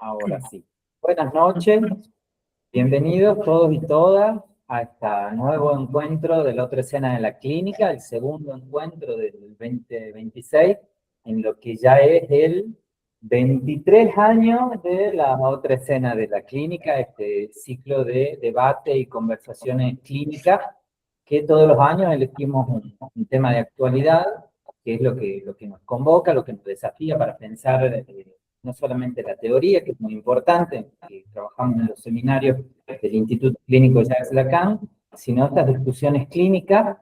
Ahora sí. Buenas noches, bienvenidos todos y todas a este nuevo encuentro de la otra escena de la clínica, el segundo encuentro del 2026, en lo que ya es el 23 años de la otra escena de la clínica, este ciclo de debate y conversaciones clínicas, que todos los años elegimos un tema de actualidad, que es lo que nos convoca, lo que nos desafía para pensar no solamente la teoría, que es muy importante, que trabajamos en los seminarios del Instituto Clínico Jacques Lacan, sino estas discusiones clínicas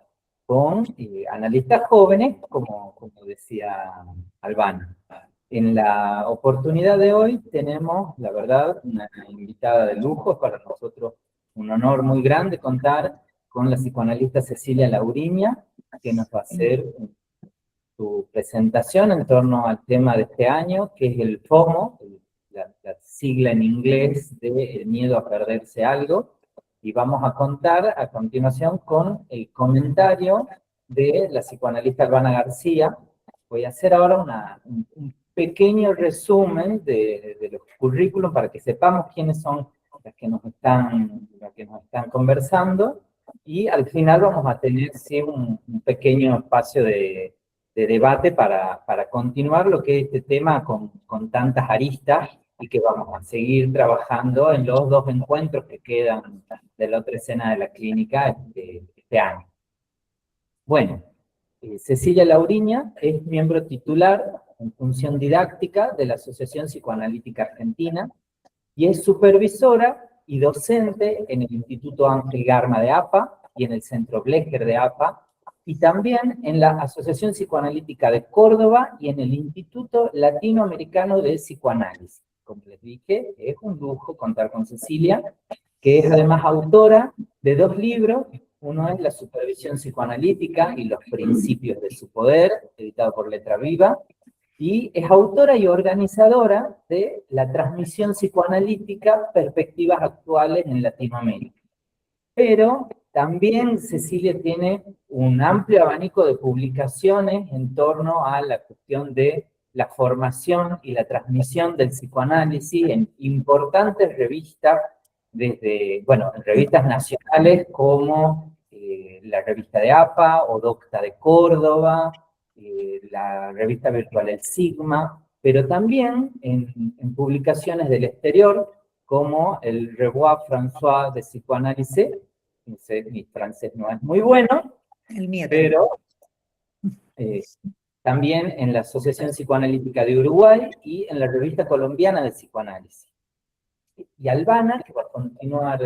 con analistas jóvenes, como decía Albano. En la oportunidad de hoy tenemos, la verdad, una invitada de lujo. Para nosotros un honor muy grande contar con la psicoanalista Cecilia Lauriña, que nos va a hacer su presentación en torno al tema de este año, que es el FOMO, la sigla en inglés de el miedo a perderse algo, y vamos a contar a continuación con el comentario de la psicoanalista Albana García. Voy a hacer ahora un pequeño resumen de los currículos para que sepamos quiénes son las que nos están conversando, y al final vamos a tener sí, un pequeño espacio de debate para continuar lo que es este tema con tantas aristas, y que vamos a seguir trabajando en los dos encuentros que quedan de la otra escena de la clínica este año. Bueno, Cecilia Lauriña es miembro titular en función didáctica de la Asociación Psicoanalítica Argentina y es supervisora y docente en el Instituto Ángel Garma de APA y en el Centro Blecher de APA, y también en la Asociación Psicoanalítica de Córdoba y en el Instituto Latinoamericano de Psicoanálisis. Como les dije, es un lujo contar con Cecilia, que es además autora de 2 libros. Uno es La supervisión psicoanalítica y los principios de su poder, editado por Letra Viva, y es autora y organizadora de la transmisión psicoanalítica Perspectivas Actuales en Latinoamérica. Pero también Cecilia tiene un amplio abanico de publicaciones en torno a la cuestión de la formación y la transmisión del psicoanálisis en importantes revistas, desde, bueno, en revistas nacionales como la revista de APA o Docta de Córdoba, la revista virtual El Sigma, pero también en publicaciones del exterior, como el Revoir François de Psychanalyse. No sé, mi francés no es muy bueno, el mío pero también en la Asociación Psicoanalítica de Uruguay y en la Revista Colombiana de Psicoanálisis. Y Albana, que va a continuar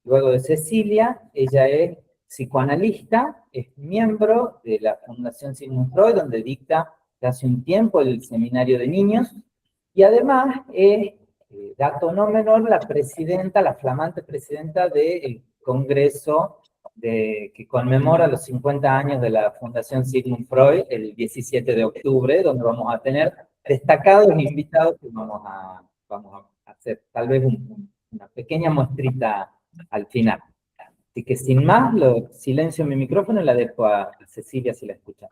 luego de Cecilia, ella es psicoanalista, es miembro de la Fundación Sigmund Freud, donde dicta hace un tiempo el seminario de niños, y además es, dato no menor, la flamante presidenta del Congreso que conmemora los 50 años de la Fundación Sigmund Freud, el 17 de octubre, donde vamos a tener destacados invitados que vamos a hacer tal vez una pequeña muestrita al final. Así que sin más, silencio mi micrófono y la dejo a Cecilia si la escucha.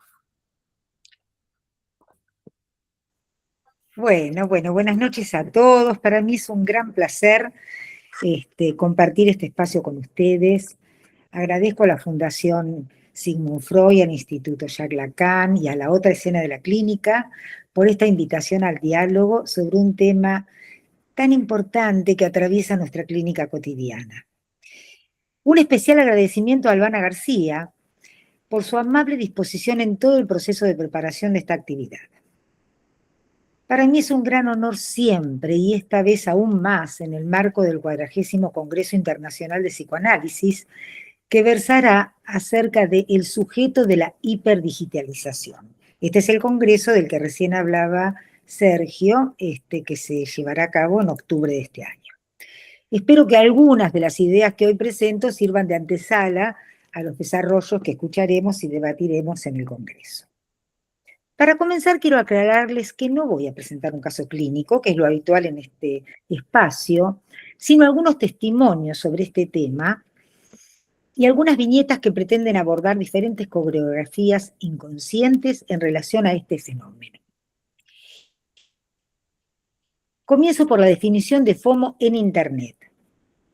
Bueno, buenas noches a todos. Para mí es un gran placer compartir este espacio con ustedes. Agradezco a la Fundación Sigmund Freud, al Instituto Jacques Lacan y a la otra escena de la clínica por esta invitación al diálogo sobre un tema tan importante que atraviesa nuestra clínica cotidiana. Un especial agradecimiento a Albana García por su amable disposición en todo el proceso de preparación de esta actividad. Para mí es un gran honor siempre, y esta vez aún más en el marco del 40º Congreso Internacional de Psicoanálisis, que versará acerca del sujeto de la hiperdigitalización. Este es el congreso del que recién hablaba Sergio, que se llevará a cabo en octubre de este año. Espero que algunas de las ideas que hoy presento sirvan de antesala a los desarrollos que escucharemos y debatiremos en el congreso. Para comenzar, quiero aclararles que no voy a presentar un caso clínico, que es lo habitual en este espacio, sino algunos testimonios sobre este tema y algunas viñetas que pretenden abordar diferentes coreografías inconscientes en relación a este fenómeno. Comienzo por la definición de FOMO en Internet.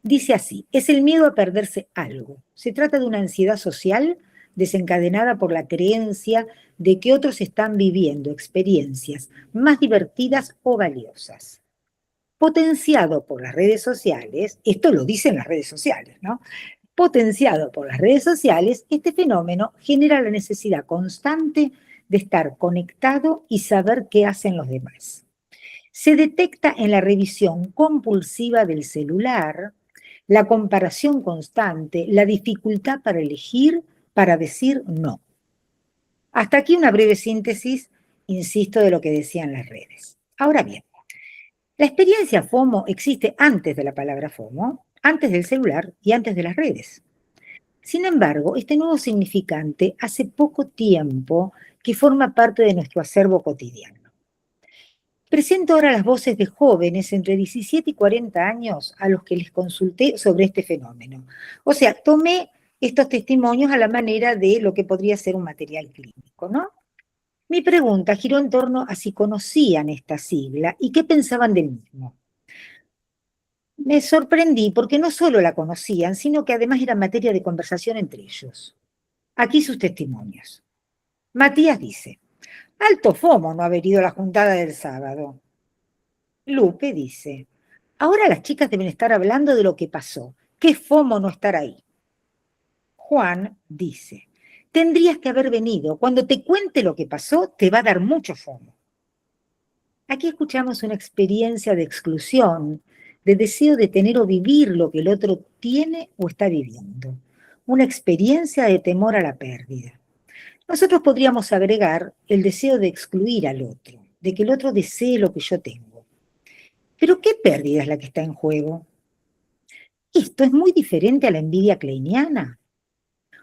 Dice así: es el miedo a perderse algo. Se trata de una ansiedad social desencadenada por la creencia de que otros están viviendo experiencias más divertidas o valiosas. Potenciado por las redes sociales, esto lo dicen las redes sociales, ¿no? Potenciado por las redes sociales, este fenómeno genera la necesidad constante de estar conectado y saber qué hacen los demás. Se detecta en la revisión compulsiva del celular, la comparación constante, la dificultad para elegir, para decir no. Hasta aquí una breve síntesis, insisto, de lo que decían las redes. Ahora bien, la experiencia FOMO existe antes de la palabra FOMO, antes del celular y antes de las redes. Sin embargo, este nuevo significante hace poco tiempo que forma parte de nuestro acervo cotidiano. Presento ahora las voces de jóvenes entre 17 y 40 años a los que les consulté sobre este fenómeno. O sea, tomé estos testimonios a la manera de lo que podría ser un material clínico, ¿no? Mi pregunta giró en torno a si conocían esta sigla y qué pensaban del mismo. Me sorprendí porque no solo la conocían, sino que además era materia de conversación entre ellos. Aquí sus testimonios. Matías dice: alto FOMO no haber ido a la juntada del sábado. Lupe dice: ahora las chicas deben estar hablando de lo que pasó. Qué FOMO no estar ahí. Juan dice: tendrías que haber venido. Cuando te cuente lo que pasó, te va a dar mucho FOMO. Aquí escuchamos una experiencia de exclusión, de deseo de tener o vivir lo que el otro tiene o está viviendo. Una experiencia de temor a la pérdida. Nosotros podríamos agregar el deseo de excluir al otro, de que el otro desee lo que yo tengo. Pero ¿qué pérdida es la que está en juego? ¿Esto es muy diferente a la envidia kleiniana?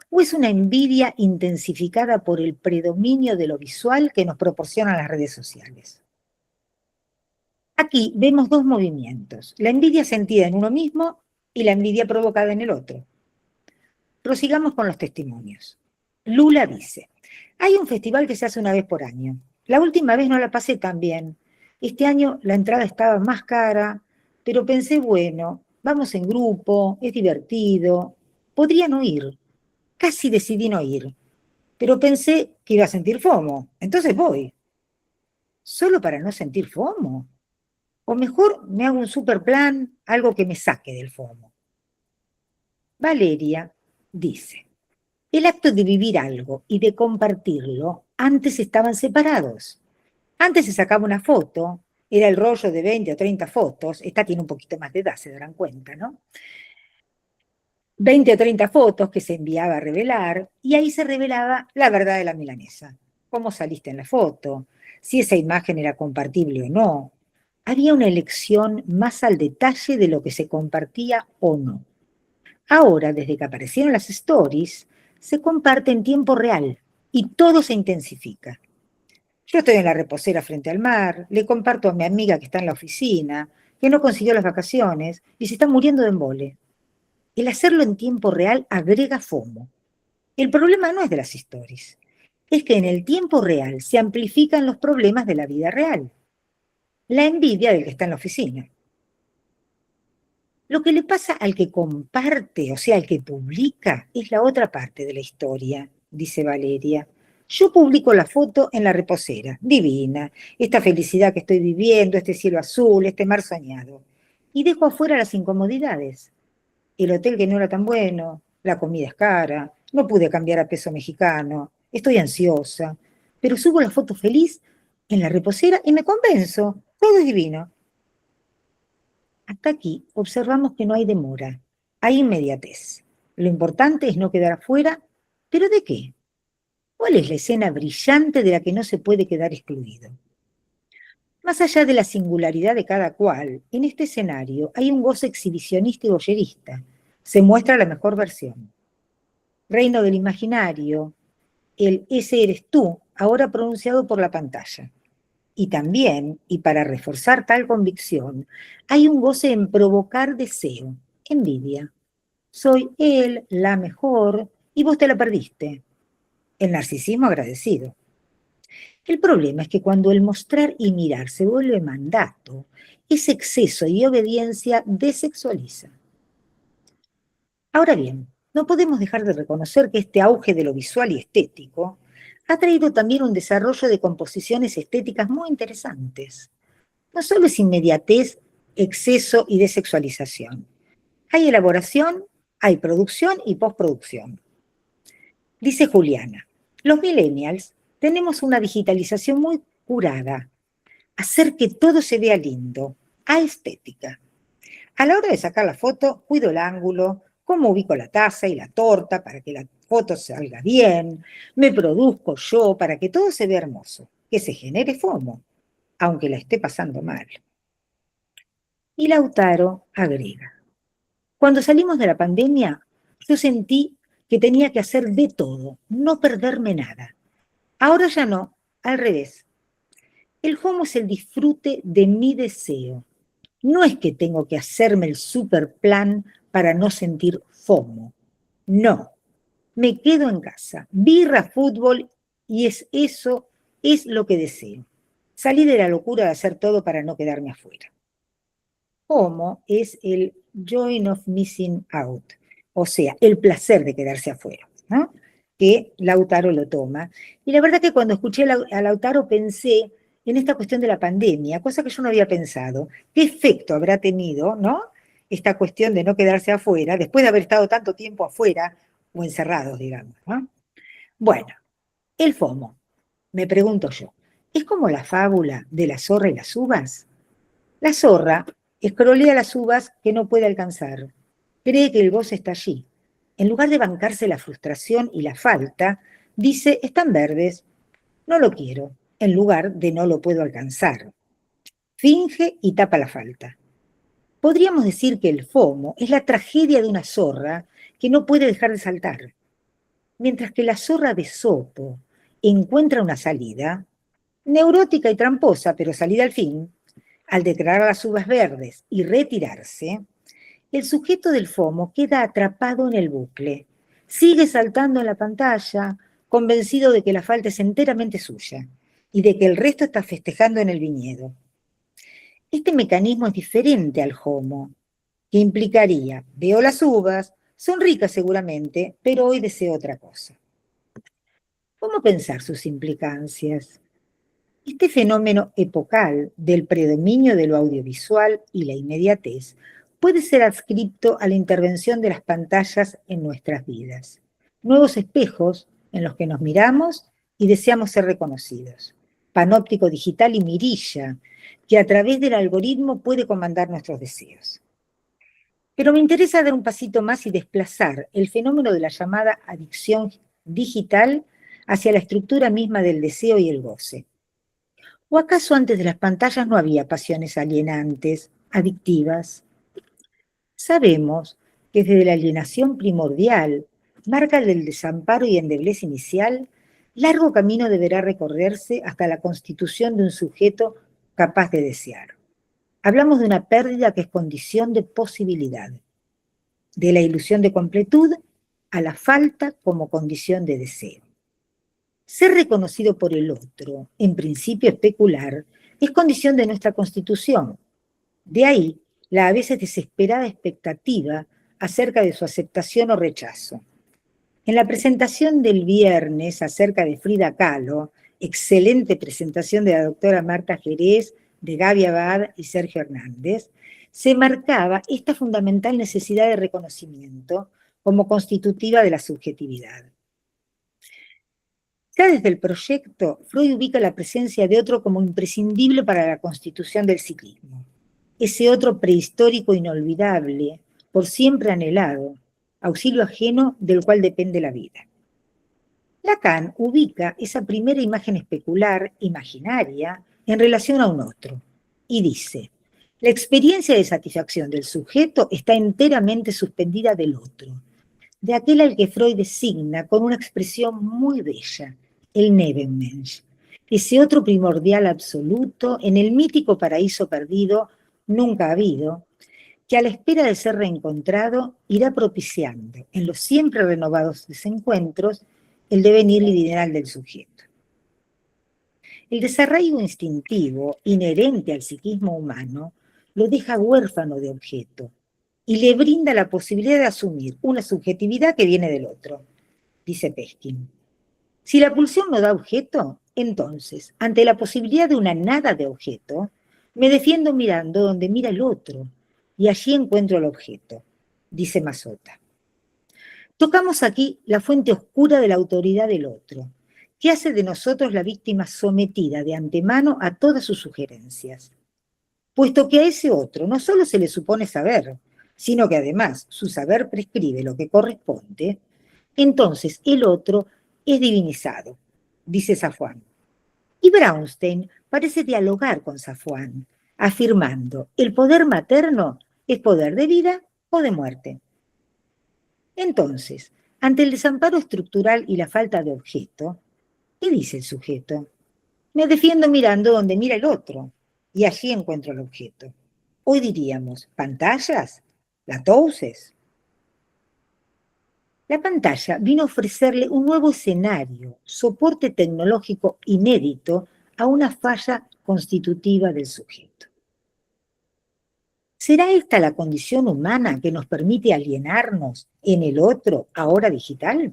¿O es una envidia intensificada por el predominio de lo visual que nos proporcionan las redes sociales? Aquí vemos dos movimientos: la envidia sentida en uno mismo y la envidia provocada en el otro. Prosigamos con los testimonios. Lula dice: hay un festival que se hace una vez por año. La última vez no la pasé tan bien. Este año la entrada estaba más cara, pero pensé, bueno, vamos en grupo, es divertido, podría no ir. Casi decidí no ir, pero pensé que iba a sentir FOMO, entonces voy. ¿Solo para no sentir FOMO? O mejor me hago un super plan, algo que me saque del FOMO. Valeria dice: el acto de vivir algo y de compartirlo antes estaban separados. Antes se sacaba una foto, era el rollo de 20 o 30 fotos, esta tiene un poquito más de edad, se darán cuenta, ¿no? 20 o 30 fotos que se enviaba a revelar, y ahí se revelaba la verdad de la milanesa. Cómo saliste en la foto, si esa imagen era compartible o no. Había una elección más al detalle de lo que se compartía o no. Ahora, desde que aparecieron las stories, se comparte en tiempo real y todo se intensifica. Yo estoy en la reposera frente al mar, le comparto a mi amiga que está en la oficina, que no consiguió las vacaciones y se está muriendo de embole. El hacerlo en tiempo real agrega FOMO. El problema no es de las stories, es que en el tiempo real se amplifican los problemas de la vida real. La envidia del que está en la oficina. Lo que le pasa al que comparte, o sea, al que publica, es la otra parte de la historia, dice Valeria. Yo publico la foto en la reposera, divina, esta felicidad que estoy viviendo, este cielo azul, este mar soñado. Y dejo afuera las incomodidades. El hotel que no era tan bueno, la comida es cara, no pude cambiar a peso mexicano, estoy ansiosa. Pero subo la foto feliz en la reposera y me convenzo, todo es divino. Hasta aquí observamos que no hay demora, hay inmediatez. Lo importante es no quedar afuera, ¿pero de qué? ¿Cuál es la escena brillante de la que no se puede quedar excluido? Más allá de la singularidad de cada cual, en este escenario hay un goce exhibicionista y voyerista. Se muestra la mejor versión. Reino del imaginario, el ese eres tú, ahora pronunciado por la pantalla. Y también, y para reforzar tal convicción, hay un goce en provocar deseo, envidia. Soy él, la mejor, y vos te la perdiste. El narcisismo agradecido. El problema es que cuando el mostrar y mirar se vuelve mandato, Ese exceso y obediencia desexualiza. Ahora bien, no podemos dejar de reconocer que este auge de lo visual y estético ha traído también un desarrollo de composiciones estéticas muy interesantes. No solo es inmediatez, exceso y desexualización. Hay elaboración, hay producción y postproducción. Dice Juliana, los millennials tenemos una digitalización muy curada, hacer que todo se vea lindo, estética. A la hora de sacar la foto, cuido el ángulo, cómo ubico la taza y la torta para que la foto salga bien, me produzco yo para que todo se vea hermoso, que se genere FOMO, aunque la esté pasando mal. Y Lautaro agrega, cuando salimos de la pandemia, yo sentí que tenía que hacer de todo, no perderme nada. Ahora ya no, al revés. El FOMO es el disfrute de mi deseo. No es que tengo que hacerme el super plan para no sentir FOMO. No, me quedo en casa, birra, fútbol, y eso es lo que deseo. Salí de la locura de hacer todo para no quedarme afuera. FOMO es el joy of missing out, o sea, el placer de quedarse afuera, ¿no? Que Lautaro lo toma. Y la verdad que cuando escuché a Lautaro pensé en esta cuestión de la pandemia, cosa que yo no había pensado. ¿Qué efecto habrá tenido, ¿no? Esta cuestión de no quedarse afuera, después de haber estado tanto tiempo afuera, o encerrados, digamos, ¿no? Bueno, el FOMO, me pregunto yo, ¿es como la fábula de la zorra y las uvas? La zorra escrolea las uvas que no puede alcanzar. Cree que el goce está allí. En lugar de bancarse la frustración y la falta, dice, están verdes, no lo quiero, en lugar de no lo puedo alcanzar. Finge y tapa la falta. Podríamos decir que el FOMO es la tragedia de una zorra que no puede dejar de saltar. Mientras que la zorra de Sopo encuentra una salida, neurótica y tramposa, pero salida al fin, al declarar las uvas verdes y retirarse, el sujeto del FOMO queda atrapado en el bucle. Sigue saltando en la pantalla, convencido de que la falta es enteramente suya y de que el resto está festejando en el viñedo. Este mecanismo es diferente al HOMO, que implicaría, veo las uvas, son ricas seguramente, pero hoy deseo otra cosa. ¿Cómo pensar sus implicancias? Este fenómeno epocal del predominio de lo audiovisual y la inmediatez puede ser adscrito a la intervención de las pantallas en nuestras vidas. Nuevos espejos en los que nos miramos y deseamos ser reconocidos. Panóptico digital y mirilla, que a través del algoritmo puede comandar nuestros deseos. Pero me interesa dar un pasito más y desplazar el fenómeno de la llamada adicción digital hacia la estructura misma del deseo y el goce. ¿O acaso antes de las pantallas no había pasiones alienantes, adictivas? Sabemos que desde la alienación primordial, marca del desamparo y endeblez inicial, largo camino deberá recorrerse hasta la constitución de un sujeto capaz de desear. Hablamos de una pérdida que es condición de posibilidad, de la ilusión de completud a la falta como condición de deseo. Ser reconocido por el otro, en principio especular, es condición de nuestra constitución. De ahí la a veces desesperada expectativa acerca de su aceptación o rechazo. En la presentación del viernes acerca de Frida Kahlo, excelente presentación de la doctora Marta Jerez, de Gaby Abad y Sergio Hernández, se marcaba esta fundamental necesidad de reconocimiento como constitutiva de la subjetividad. Ya desde el proyecto, Freud ubica la presencia de otro como imprescindible para la constitución del psiquismo. Ese otro prehistórico inolvidable, por siempre anhelado, auxilio ajeno del cual depende la vida. Lacan ubica esa primera imagen especular, imaginaria, en relación a un otro, y dice, la experiencia de satisfacción del sujeto está enteramente suspendida del otro, de aquel al que Freud designa con una expresión muy bella, el Nebenmensch, ese otro primordial absoluto en el mítico paraíso perdido, nunca habido, que a la espera de ser reencontrado irá propiciando en los siempre renovados desencuentros el devenir lineal del sujeto. El desarraigo instintivo inherente al psiquismo humano lo deja huérfano de objeto y le brinda la posibilidad de asumir una subjetividad que viene del otro, dice Peskin. Si la pulsión no da objeto, entonces, ante la posibilidad de una nada de objeto, me defiendo mirando donde mira el otro, y allí encuentro el objeto, dice Mazota. Tocamos aquí la fuente oscura de la autoridad del otro, que hace de nosotros la víctima sometida de antemano a todas sus sugerencias. Puesto que a ese otro no solo se le supone saber, sino que además su saber prescribe lo que corresponde, entonces el otro es divinizado, dice Safwan. Y Braunstein parece dialogar con Safwan, afirmando el poder materno es poder de vida o de muerte. Entonces, ante el desamparo estructural y la falta de objeto, ¿qué dice el sujeto? Me defiendo mirando donde mira el otro, y allí encuentro el objeto. Hoy diríamos, ¿pantallas? ¿Latouses? La pantalla vino a ofrecerle un nuevo escenario, soporte tecnológico inédito a una falla constitutiva del sujeto. ¿Será esta la condición humana que nos permite alienarnos en el otro, ahora digital?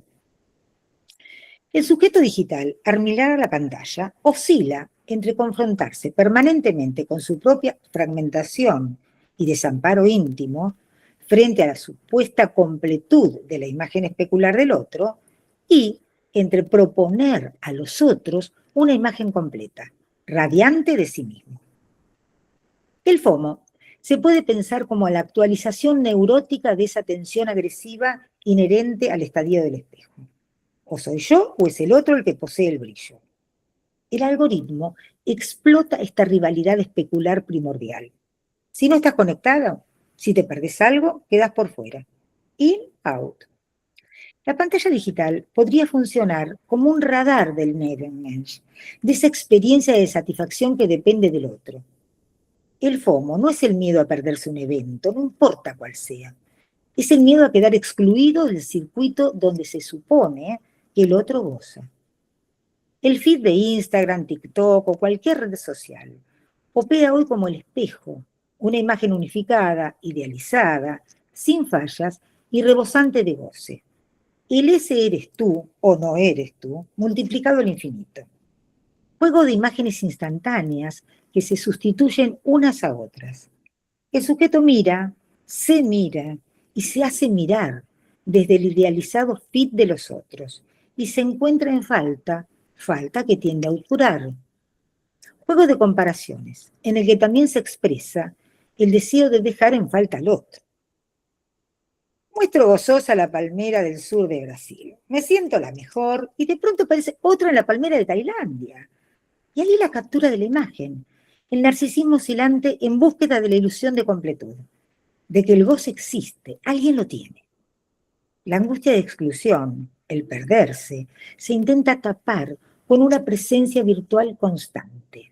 El sujeto digital, al mirar a la pantalla, oscila entre confrontarse permanentemente con su propia fragmentación y desamparo íntimo frente a la supuesta completud de la imagen especular del otro y entre proponer a los otros una imagen completa, radiante de sí mismo. El FOMO se puede pensar como la actualización neurótica de esa tensión agresiva inherente al estadio del espejo. O soy yo o es el otro el que posee el brillo. El algoritmo explota esta rivalidad especular primordial. Si no estás conectado, si te perdés algo, quedas por fuera. In, out. La pantalla digital podría funcionar como un radar del Nebenmensch, de esa experiencia de satisfacción que depende del otro. El FOMO no es el miedo a perderse un evento, no importa cuál sea. Es el miedo a quedar excluido del circuito donde se supone que el otro goza. El feed de Instagram, TikTok o cualquier red social opera hoy como el espejo, una imagen unificada, idealizada, sin fallas y rebosante de goce. El ese eres tú o no eres tú, multiplicado al infinito. Juego de imágenes instantáneas que se sustituyen unas a otras. El sujeto mira, se mira y se hace mirar desde el idealizado feed de los otros y se encuentra en falta que tiende a obturar. Juego de comparaciones, en el que también se expresa el deseo de dejar en falta al otro. Muestro gozosa la palmera del sur de Brasil. Me siento la mejor y de pronto aparece otra en la palmera de Tailandia. Y allí la captura de la imagen, el narcisismo oscilante en búsqueda de la ilusión de completud, de que el goce existe, alguien lo tiene. La angustia de exclusión, el perderse, se intenta tapar con una presencia virtual constante.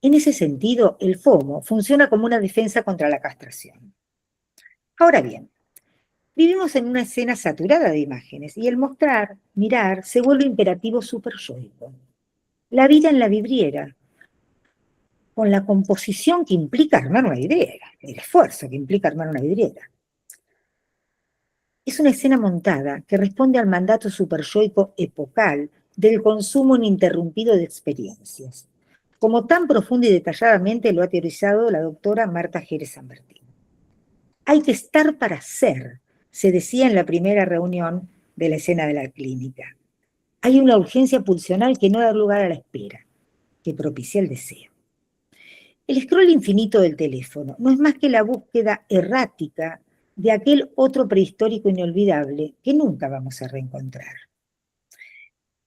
En ese sentido, el FOMO funciona como una defensa contra la castración. Ahora bien, vivimos en una escena saturada de imágenes y el mostrar, mirar, se vuelve imperativo superyoico. La vida en la vidriera, con la composición que implica armar una vidriera, el esfuerzo que implica armar una vidriera. Es una escena montada que responde al mandato superyoico epocal del consumo ininterrumpido de experiencias, como tan profunda y detalladamente lo ha teorizado la doctora Marta Jerez San Martín. Hay que estar para ser, se decía en la primera reunión de la escena de la clínica. Hay una urgencia pulsional que no da lugar a la espera, que propicia el deseo. El scroll infinito del teléfono no es más que la búsqueda errática de aquel otro prehistórico inolvidable que nunca vamos a reencontrar.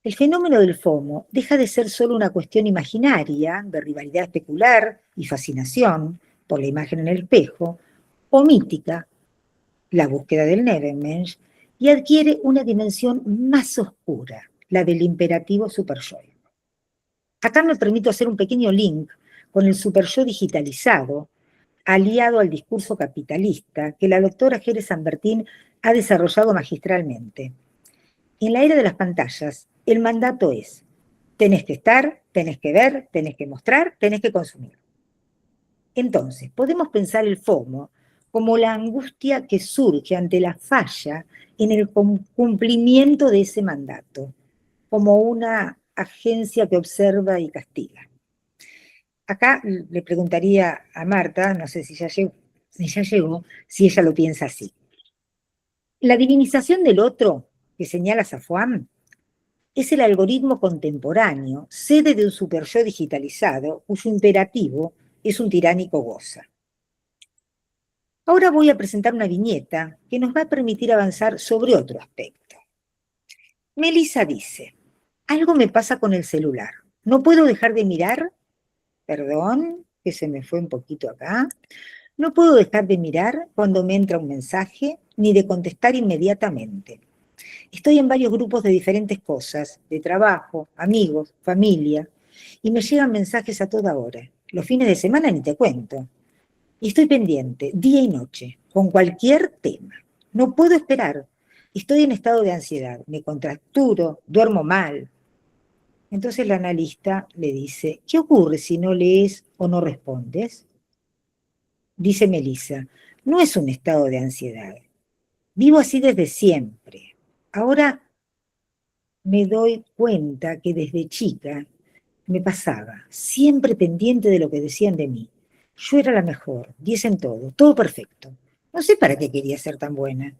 El fenómeno del FOMO deja de ser solo una cuestión imaginaria de rivalidad especular y fascinación por la imagen en el espejo, o mítica, la búsqueda del Nebenmensch, y adquiere una dimensión más oscura, la del imperativo superyoico. Acá me permito hacer un pequeño link con el superyo digitalizado, aliado al discurso capitalista que la doctora Jerez San Martín ha desarrollado magistralmente. En la era de las pantallas, el mandato es: tenés que estar, tenés que ver, tenés que mostrar, tenés que consumir. Entonces, podemos pensar el FOMO como la angustia que surge ante la falla en el cumplimiento de ese mandato, como una agencia que observa y castiga. Acá le preguntaría a Marta, no sé si ya llegó, si ella lo piensa así. La divinización del otro, que señala Safwan, es el algoritmo contemporáneo, sede de un superyo digitalizado, cuyo imperativo es un tiránico goza. Ahora voy a presentar una viñeta que nos va a permitir avanzar sobre otro aspecto. Melissa dice, algo me pasa con el celular. No puedo dejar de mirar, perdón, que se me fue un poquito acá. No puedo dejar de mirar cuando me entra un mensaje, ni de contestar inmediatamente. Estoy en varios grupos de diferentes cosas, de trabajo, amigos, familia, y me llegan mensajes a toda hora. Los fines de semana ni te cuento. Y estoy pendiente, día y noche, con cualquier tema. No puedo esperar. Estoy en estado de ansiedad, me contracturo, duermo mal. Entonces la analista le dice, ¿qué ocurre si no lees o no respondes? Dice Melissa, no es un estado de ansiedad. Vivo así desde siempre. Ahora me doy cuenta que desde chica me pasaba, siempre pendiente de lo que decían de mí. Yo era la mejor, 10 en todo perfecto. No sé para qué quería ser tan buena.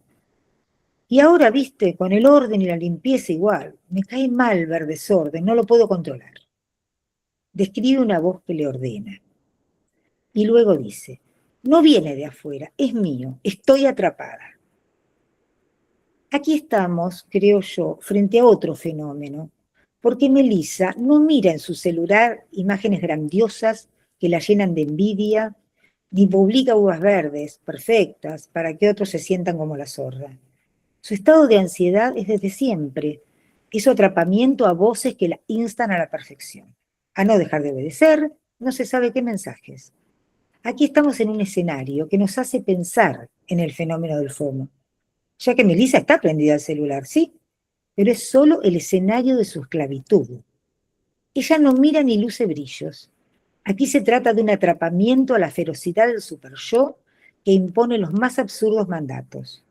Y ahora, viste, con el orden y la limpieza igual, me cae mal ver desorden, no lo puedo controlar. Describe una voz que le ordena. Y luego dice, no viene de afuera, es mío, estoy atrapada. Aquí estamos, creo yo, frente a otro fenómeno, porque Melissa no mira en su celular imágenes grandiosas que la llenan de envidia, ni publica uvas verdes perfectas para que otros se sientan como la zorra. Su estado de ansiedad es desde siempre, es su atrapamiento a voces que la instan a la perfección, a no dejar de obedecer, no se sabe qué mensajes. Aquí estamos en un escenario que nos hace pensar en el fenómeno del FOMO, ya que Melissa está prendida al celular, sí, pero es solo el escenario de su esclavitud. Ella no mira ni luce brillos. Aquí se trata de un atrapamiento a la ferocidad del superyo que impone los más absurdos mandatos.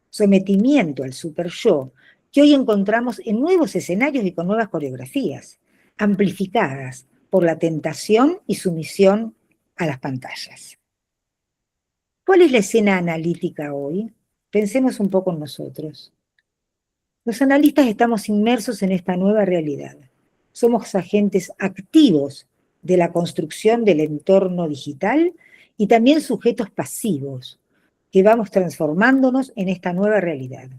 Sometimiento al superyo que hoy encontramos en nuevos escenarios y con nuevas coreografías, amplificadas por la tentación y sumisión a las pantallas. ¿Cuál es la escena analítica hoy? Pensemos un poco en nosotros. Los analistas estamos inmersos en esta nueva realidad. Somos agentes activos de la construcción del entorno digital y también sujetos pasivos que vamos transformándonos en esta nueva realidad.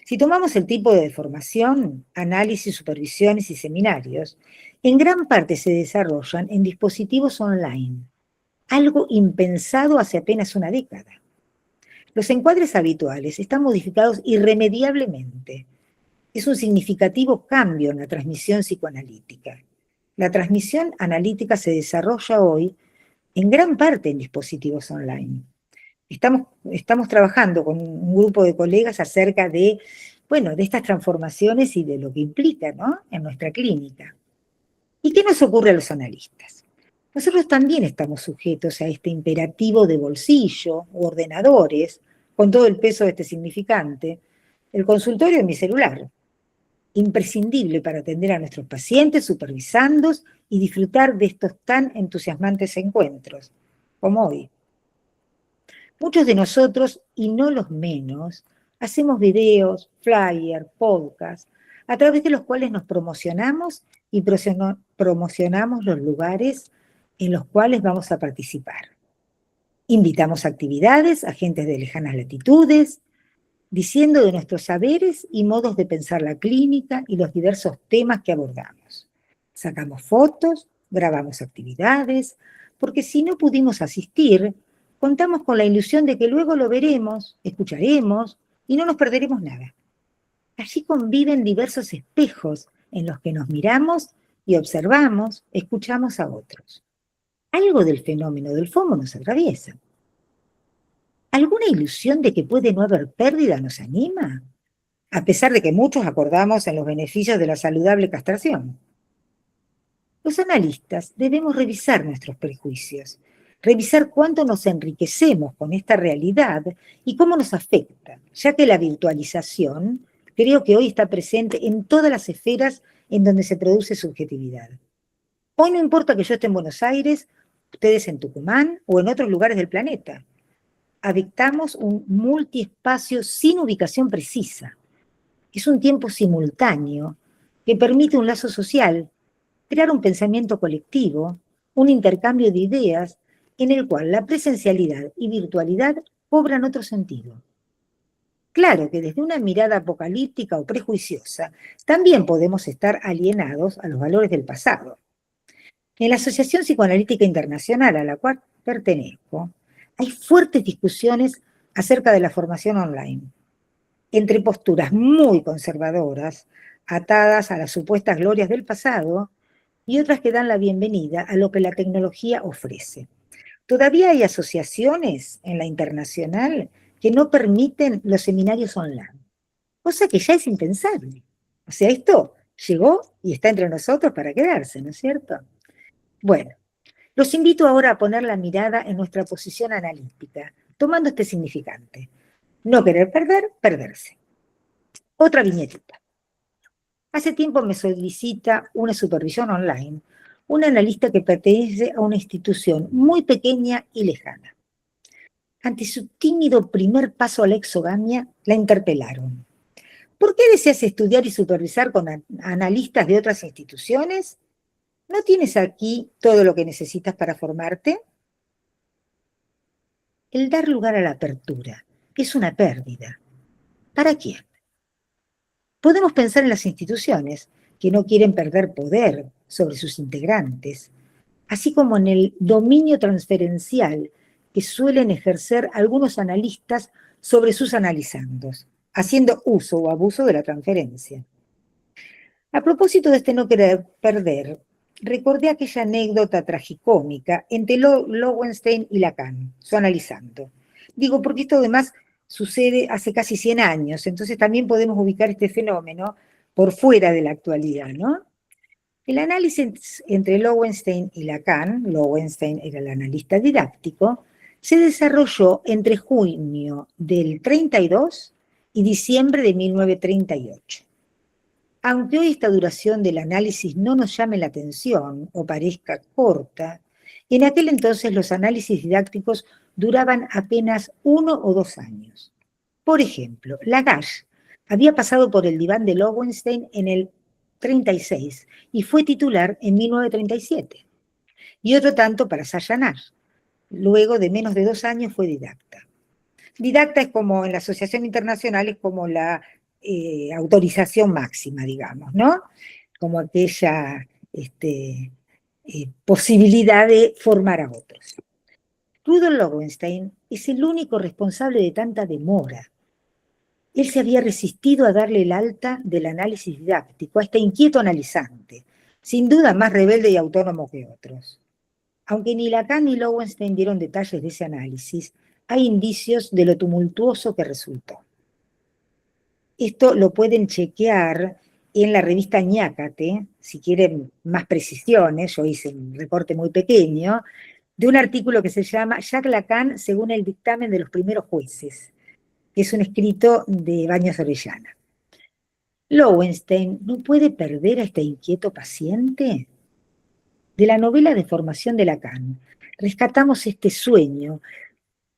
Si tomamos el tipo de formación, análisis, supervisiones y seminarios, en gran parte se desarrollan en dispositivos online, algo impensado hace apenas una década. Los encuadres habituales están modificados irremediablemente. Es un significativo cambio en la transmisión psicoanalítica. La transmisión analítica se desarrolla hoy en gran parte en dispositivos online. Estamos trabajando con un grupo de colegas acerca de, bueno, de estas transformaciones y de lo que implica, ¿no?, en nuestra clínica. ¿Y qué nos ocurre a los analistas? Nosotros también estamos sujetos a este imperativo de bolsillo u ordenadores, con todo el peso de este significante, el consultorio de mi celular, imprescindible para atender a nuestros pacientes, supervisarlos y disfrutar de estos tan entusiasmantes encuentros, como hoy. Muchos de nosotros, y no los menos, hacemos videos, flyers, podcasts, a través de los cuales nos promocionamos y promocionamos los lugares en los cuales vamos a participar. Invitamos a actividades a gentes de lejanas latitudes, diciendo de nuestros saberes y modos de pensar la clínica y los diversos temas que abordamos. Sacamos fotos, grabamos actividades, porque si no pudimos asistir, contamos con la ilusión de que luego lo veremos, escucharemos y no nos perderemos nada. Allí conviven diversos espejos en los que nos miramos y observamos, escuchamos a otros. Algo del fenómeno del FOMO nos atraviesa. ¿Alguna ilusión de que puede no haber pérdida nos anima? A pesar de que muchos acordamos en los beneficios de la saludable castración. Los analistas debemos revisar nuestros prejuicios revisar cuánto nos enriquecemos con esta realidad y cómo nos afecta, ya que la virtualización creo que hoy está presente en todas las esferas en donde se produce subjetividad. Hoy no importa que yo esté en Buenos Aires, ustedes en Tucumán o en otros lugares del planeta. Habitamos un multiespacio sin ubicación precisa. Es un tiempo simultáneo que permite un lazo social, crear un pensamiento colectivo, un intercambio de ideas en el cual la presencialidad y virtualidad cobran otro sentido. Claro que desde una mirada apocalíptica o prejuiciosa, también podemos estar alienados a los valores del pasado. En la Asociación Psicoanalítica Internacional a la cual pertenezco, hay fuertes discusiones acerca de la formación online, entre posturas muy conservadoras, atadas a las supuestas glorias del pasado, y otras que dan la bienvenida a lo que la tecnología ofrece. Todavía hay asociaciones en la internacional que no permiten los seminarios online, cosa que ya es impensable. O sea, esto llegó y está entre nosotros para quedarse, ¿no es cierto? Bueno, los invito ahora a poner la mirada en nuestra posición analítica, tomando este significante. No querer perder, perderse. Otra viñetita. Hace tiempo me solicita una supervisión online, un analista que pertenece a una institución muy pequeña y lejana. Ante su tímido primer paso a la exogamia, la interpelaron. ¿Por qué deseas estudiar y supervisar con analistas de otras instituciones? ¿No tienes aquí todo lo que necesitas para formarte? El dar lugar a la apertura es una pérdida. ¿Para quién? Podemos pensar en las instituciones que no quieren perder poder sobre sus integrantes, así como en el dominio transferencial que suelen ejercer algunos analistas sobre sus analizandos, haciendo uso o abuso de la transferencia. A propósito de este no querer perder, recordé aquella anécdota tragicómica entre Lowenstein y Lacan, su analizando. Digo, porque esto además sucede hace casi 100 años, entonces también podemos ubicar este fenómeno por fuera de la actualidad, ¿no? El análisis entre Lowenstein y Lacan, Lowenstein era el analista didáctico, se desarrolló entre junio del 32 y diciembre de 1938. Aunque hoy esta duración del análisis no nos llame la atención o parezca corta, en aquel entonces los análisis didácticos duraban apenas 1 o 2 años. Por ejemplo, Lagache había pasado por el diván de Lowenstein en el 36 y fue titular en 1937. Y otro tanto para Sayanar. Luego de menos de 2 años fue didacta. Didacta es como en la Asociación Internacional, es como la autorización máxima, digamos, ¿no? Como aquella posibilidad de formar a otros. Rudolf Lowenstein es el único responsable de tanta demora. Él se había resistido a darle el alta del análisis didáctico a este inquieto analizante, sin duda más rebelde y autónomo que otros. Aunque ni Lacan ni Lowenstein dieron detalles de ese análisis, hay indicios de lo tumultuoso que resultó. Esto lo pueden chequear en la revista Ñácate, si quieren más precisiones, yo hice un recorte muy pequeño, de un artículo que se llama Jacques Lacan según el dictamen de los primeros jueces, que es un escrito de Baños Orellana. ¿Lowenstein no puede perder a este inquieto paciente? De la novela de formación de Lacan, rescatamos este sueño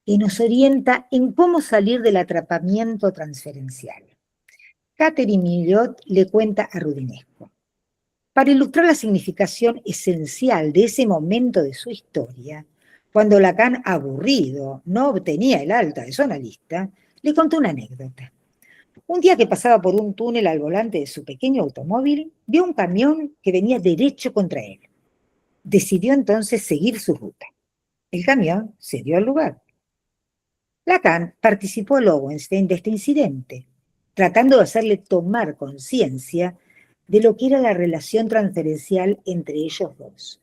que nos orienta en cómo salir del atrapamiento transferencial. Catherine Millot le cuenta a Rudinesco. Para ilustrar la significación esencial de ese momento de su historia, cuando Lacan, aburrido, no obtenía el alta de su analista, le contó una anécdota. Un día que pasaba por un túnel al volante de su pequeño automóvil, vio un camión que venía derecho contra él. Decidió entonces seguir su ruta. El camión se dio al lugar. Lacan participó a Lowenstein de este incidente, tratando de hacerle tomar conciencia de lo que era la relación transferencial entre ellos dos.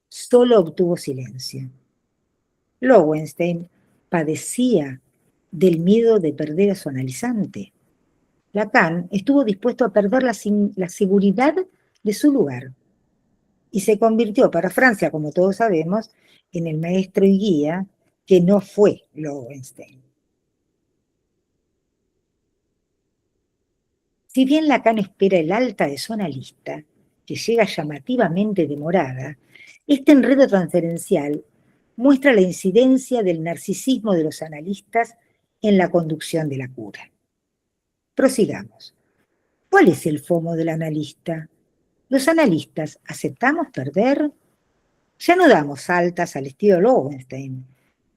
Solo obtuvo silencio. Lowenstein padecía del miedo de perder a su analizante. Lacan estuvo dispuesto a perder la seguridad de su lugar. y se convirtió para Francia, como todos sabemos, en el maestro y guía que no fue Lowenstein. Si bien Lacan espera el alta de su analista, que llega llamativamente demorada, este enredo transferencial muestra la incidencia del narcisismo de los analistas en la conducción de la cura. Prosigamos. ¿Cuál es el FOMO del analista? ¿Los analistas aceptamos perder? Ya no damos altas al estilo Lowenstein,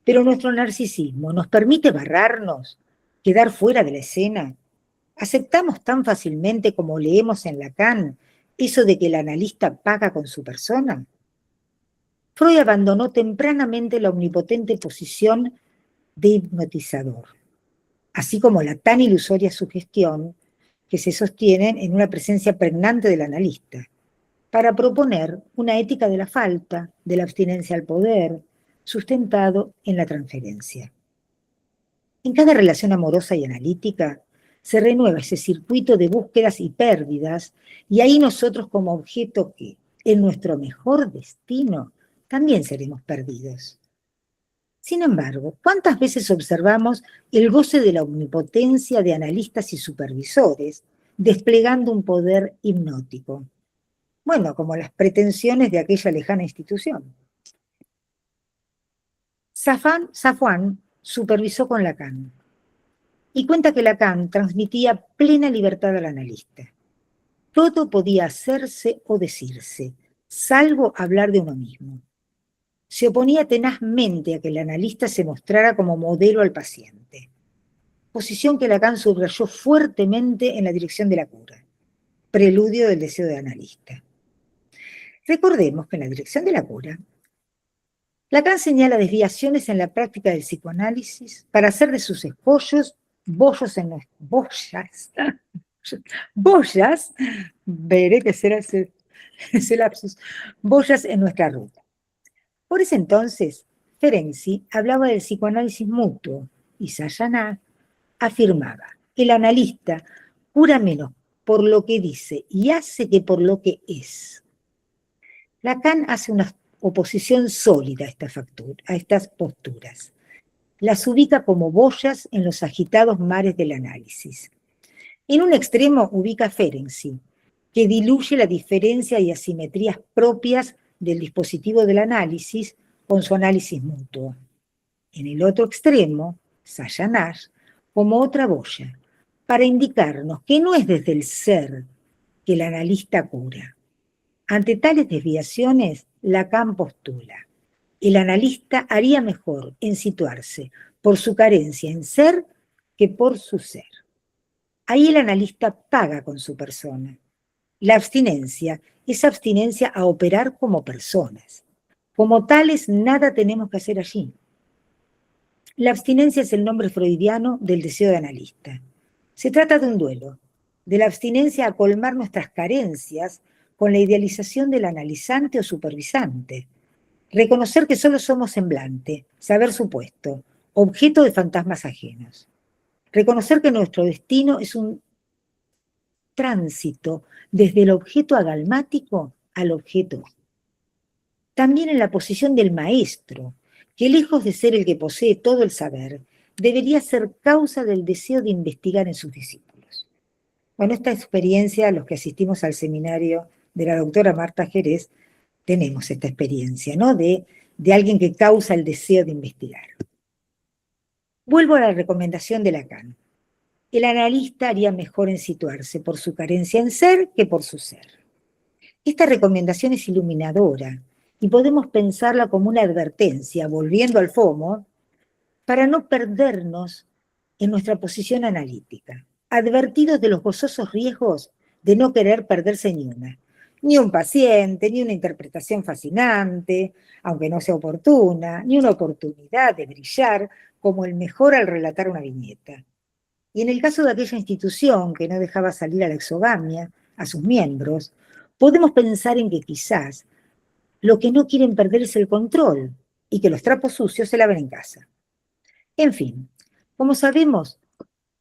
pero nuestro narcisismo nos permite barrarnos, quedar fuera de la escena. ¿Aceptamos tan fácilmente como leemos en Lacan eso de que el analista paga con su persona? Freud abandonó tempranamente la omnipotente posición de hipnotizador, así como la tan ilusoria sugestión que se sostienen en una presencia pregnante del analista, para proponer una ética de la falta, de la abstinencia al poder, sustentado en la transferencia. En cada relación amorosa y analítica se renueva ese circuito de búsquedas y pérdidas, y ahí nosotros como objeto que, en nuestro mejor destino, también seremos perdidos. Sin embargo, ¿cuántas veces observamos el goce de la omnipotencia de analistas y supervisores desplegando un poder hipnótico? Bueno, como las pretensiones de aquella lejana institución. Safwan supervisó con Lacan y cuenta que Lacan transmitía plena libertad al analista. Todo podía hacerse o decirse, salvo hablar de uno mismo. Se oponía tenazmente a que el analista se mostrara como modelo al paciente, posición que Lacan subrayó fuertemente en la dirección de la cura, preludio del deseo de analista. Recordemos que en la dirección de la cura, Lacan señala desviaciones en la práctica del psicoanálisis para hacer de sus escollos boyas, veré que será ese lapsus, boyas en nuestra ruta. Por ese entonces, Ferenczi hablaba del psicoanálisis mutuo y Sayaná afirmaba: el analista cura menos por lo que dice y hace que por lo que es. Lacan hace una oposición sólida a estas posturas. Las ubica como boyas en los agitados mares del análisis. En un extremo ubica a Ferenczi, que diluye la diferencia y asimetrías propias del dispositivo del análisis con su análisis mutuo. En el otro extremo, Sayaná como otra boya, para indicarnos que no es desde el ser que el analista cura. Ante tales desviaciones, Lacan postula: el analista haría mejor en situarse por su carencia en ser que por su ser. Ahí el analista paga con su persona. La abstinencia es abstinencia a operar como personas. Como tales, nada tenemos que hacer allí. La abstinencia es el nombre freudiano del deseo de analista. Se trata de un duelo, de la abstinencia a colmar nuestras carencias con la idealización del analizante o supervisante. Reconocer que solo somos semblante, saber supuesto, objeto de fantasmas ajenos. Reconocer que nuestro destino es un tránsito desde el objeto agalmático al objeto. También en la posición del maestro, que lejos de ser el que posee todo el saber, debería ser causa del deseo de investigar en sus discípulos. Bueno, esta experiencia, los que asistimos al seminario de la doctora Marta Jerez, tenemos esta experiencia, ¿no? De alguien que causa el deseo de investigar. Vuelvo a la recomendación de Lacan. El analista haría mejor en situarse por su carencia en ser que por su ser. Esta recomendación es iluminadora y podemos pensarla como una advertencia, volviendo al FOMO, para no perdernos en nuestra posición analítica, advertidos de los gozosos riesgos de no querer perderse ni una. Ni un paciente, ni una interpretación fascinante, aunque no sea oportuna, ni una oportunidad de brillar como el mejor al relatar una viñeta. Y en el caso de aquella institución que no dejaba salir a la exogamia, a sus miembros, podemos pensar en que quizás lo que no quieren perder es el control y que los trapos sucios se laven en casa. En fin, como sabemos,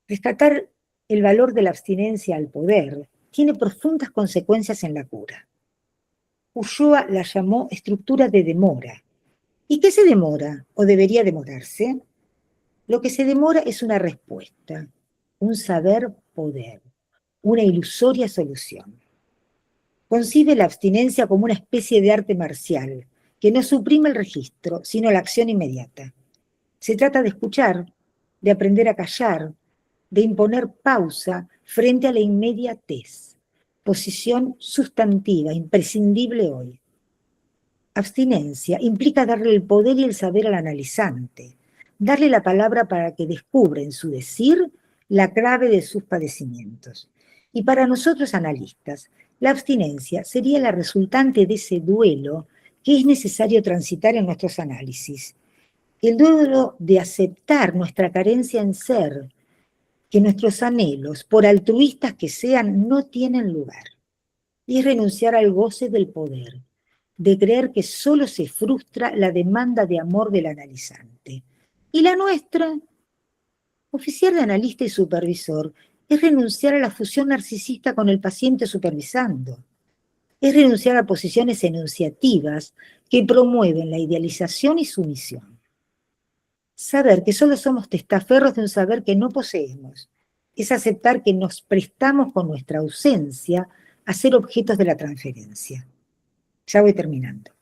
rescatar el valor de la abstinencia al poder tiene profundas consecuencias en la cura. Ulloa la llamó estructura de demora. ¿Y qué se demora o debería demorarse? Lo que se demora es una respuesta, un saber poder, una ilusoria solución. Concibe la abstinencia como una especie de arte marcial, que no suprime el registro, sino la acción inmediata. Se trata de escuchar, de aprender a callar, de imponer pausa frente a la inmediatez, posición sustantiva, imprescindible hoy. Abstinencia implica darle el poder y el saber al analizante, darle la palabra para que descubra en su decir la clave de sus padecimientos. Y para nosotros analistas, la abstinencia sería la resultante de ese duelo que es necesario transitar en nuestros análisis. El duelo de aceptar nuestra carencia en ser, que nuestros anhelos, por altruistas que sean, no tienen lugar. Y es renunciar al goce del poder, de creer que solo se frustra la demanda de amor del analizante. Y la nuestra, oficiar de analista y supervisor, es renunciar a la fusión narcisista con el paciente supervisando. Es renunciar a posiciones enunciativas que promueven la idealización y sumisión. Saber que solo somos testaferros de un saber que no poseemos. Es aceptar que nos prestamos con nuestra ausencia a ser objetos de la transferencia. Ya voy terminando.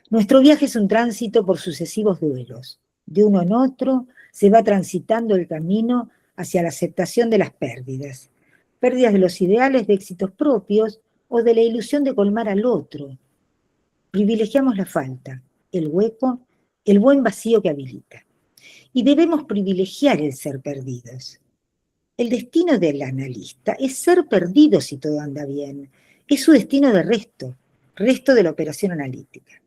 Nuestro viaje es un tránsito por sucesivos duelos. De uno en otro se va transitando el camino hacia la aceptación de las pérdidas. Pérdidas de los ideales de éxitos propios o de la ilusión de colmar al otro. Privilegiamos la falta, el hueco, el buen vacío que habilita. Y debemos privilegiar el ser perdidos. El destino del analista es ser perdido si todo anda bien. Es su destino de resto de la operación analítica.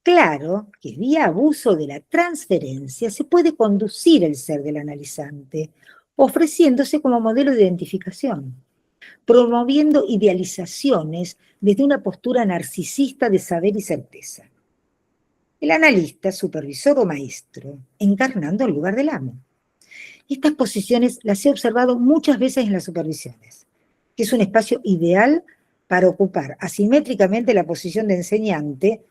Claro que vía abuso de la transferencia se puede conducir el ser del analizante, ofreciéndose como modelo de identificación, promoviendo idealizaciones desde una postura narcisista de saber y certeza. El analista, supervisor o maestro, encarnando el lugar del amo. Estas posiciones las he observado muchas veces en las supervisiones, que es un espacio ideal para ocupar asimétricamente la posición de enseñante,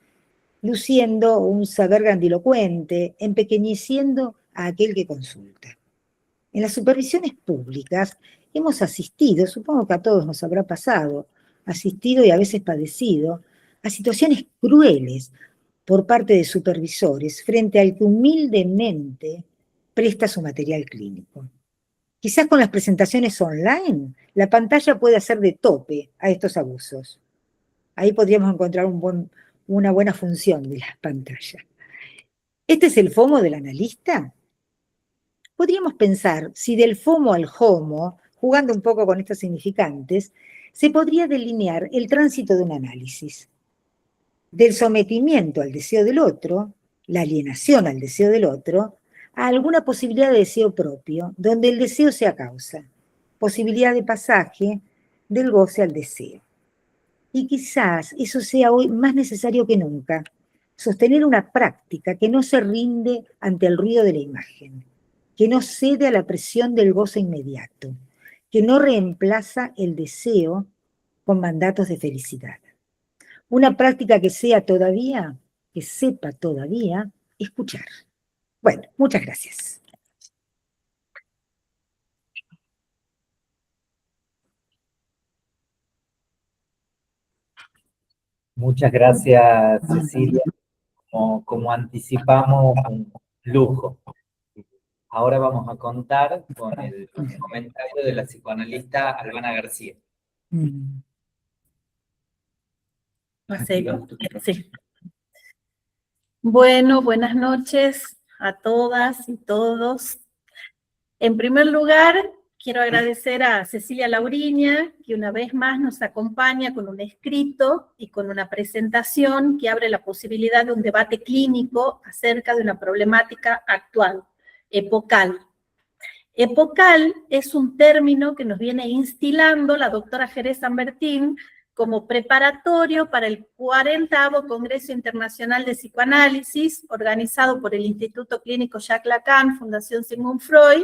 luciendo un saber grandilocuente, empequeñeciendo a aquel que consulta. En las supervisiones públicas hemos asistido, supongo que a todos nos habrá pasado, asistido y a veces padecido, a situaciones crueles por parte de supervisores frente al que humildemente presta su material clínico. Quizás con las presentaciones online, la pantalla puede hacer de tope a estos abusos. Ahí podríamos encontrar una buena función de las pantallas. ¿Este es el FOMO del analista? Podríamos pensar si del FOMO al HOMO, jugando un poco con estos significantes, se podría delinear el tránsito de un análisis. Del sometimiento al deseo del otro, la alienación al deseo del otro, a alguna posibilidad de deseo propio, donde el deseo sea causa, posibilidad de pasaje del goce al deseo. Y quizás eso sea hoy más necesario que nunca, sostener una práctica que no se rinde ante el ruido de la imagen, que no cede a la presión del goce inmediato, que no reemplaza el deseo con mandatos de felicidad. Una práctica que sepa todavía escuchar. Bueno, muchas gracias. Muchas gracias, Cecilia. Como anticipamos, un lujo. Ahora vamos a contar con el comentario de la psicoanalista Albana García. Sí. Bueno, buenas noches a todas y todos. En primer lugar, quiero agradecer a Cecilia Lauriña, que una vez más nos acompaña con un escrito y con una presentación que abre la posibilidad de un debate clínico acerca de una problemática actual, epocal. Epocal es un término que nos viene instilando la doctora Jerez San Bertín como preparatorio para el 40º Congreso Internacional de Psicoanálisis, organizado por el Instituto Clínico Jacques Lacan, Fundación Sigmund Freud,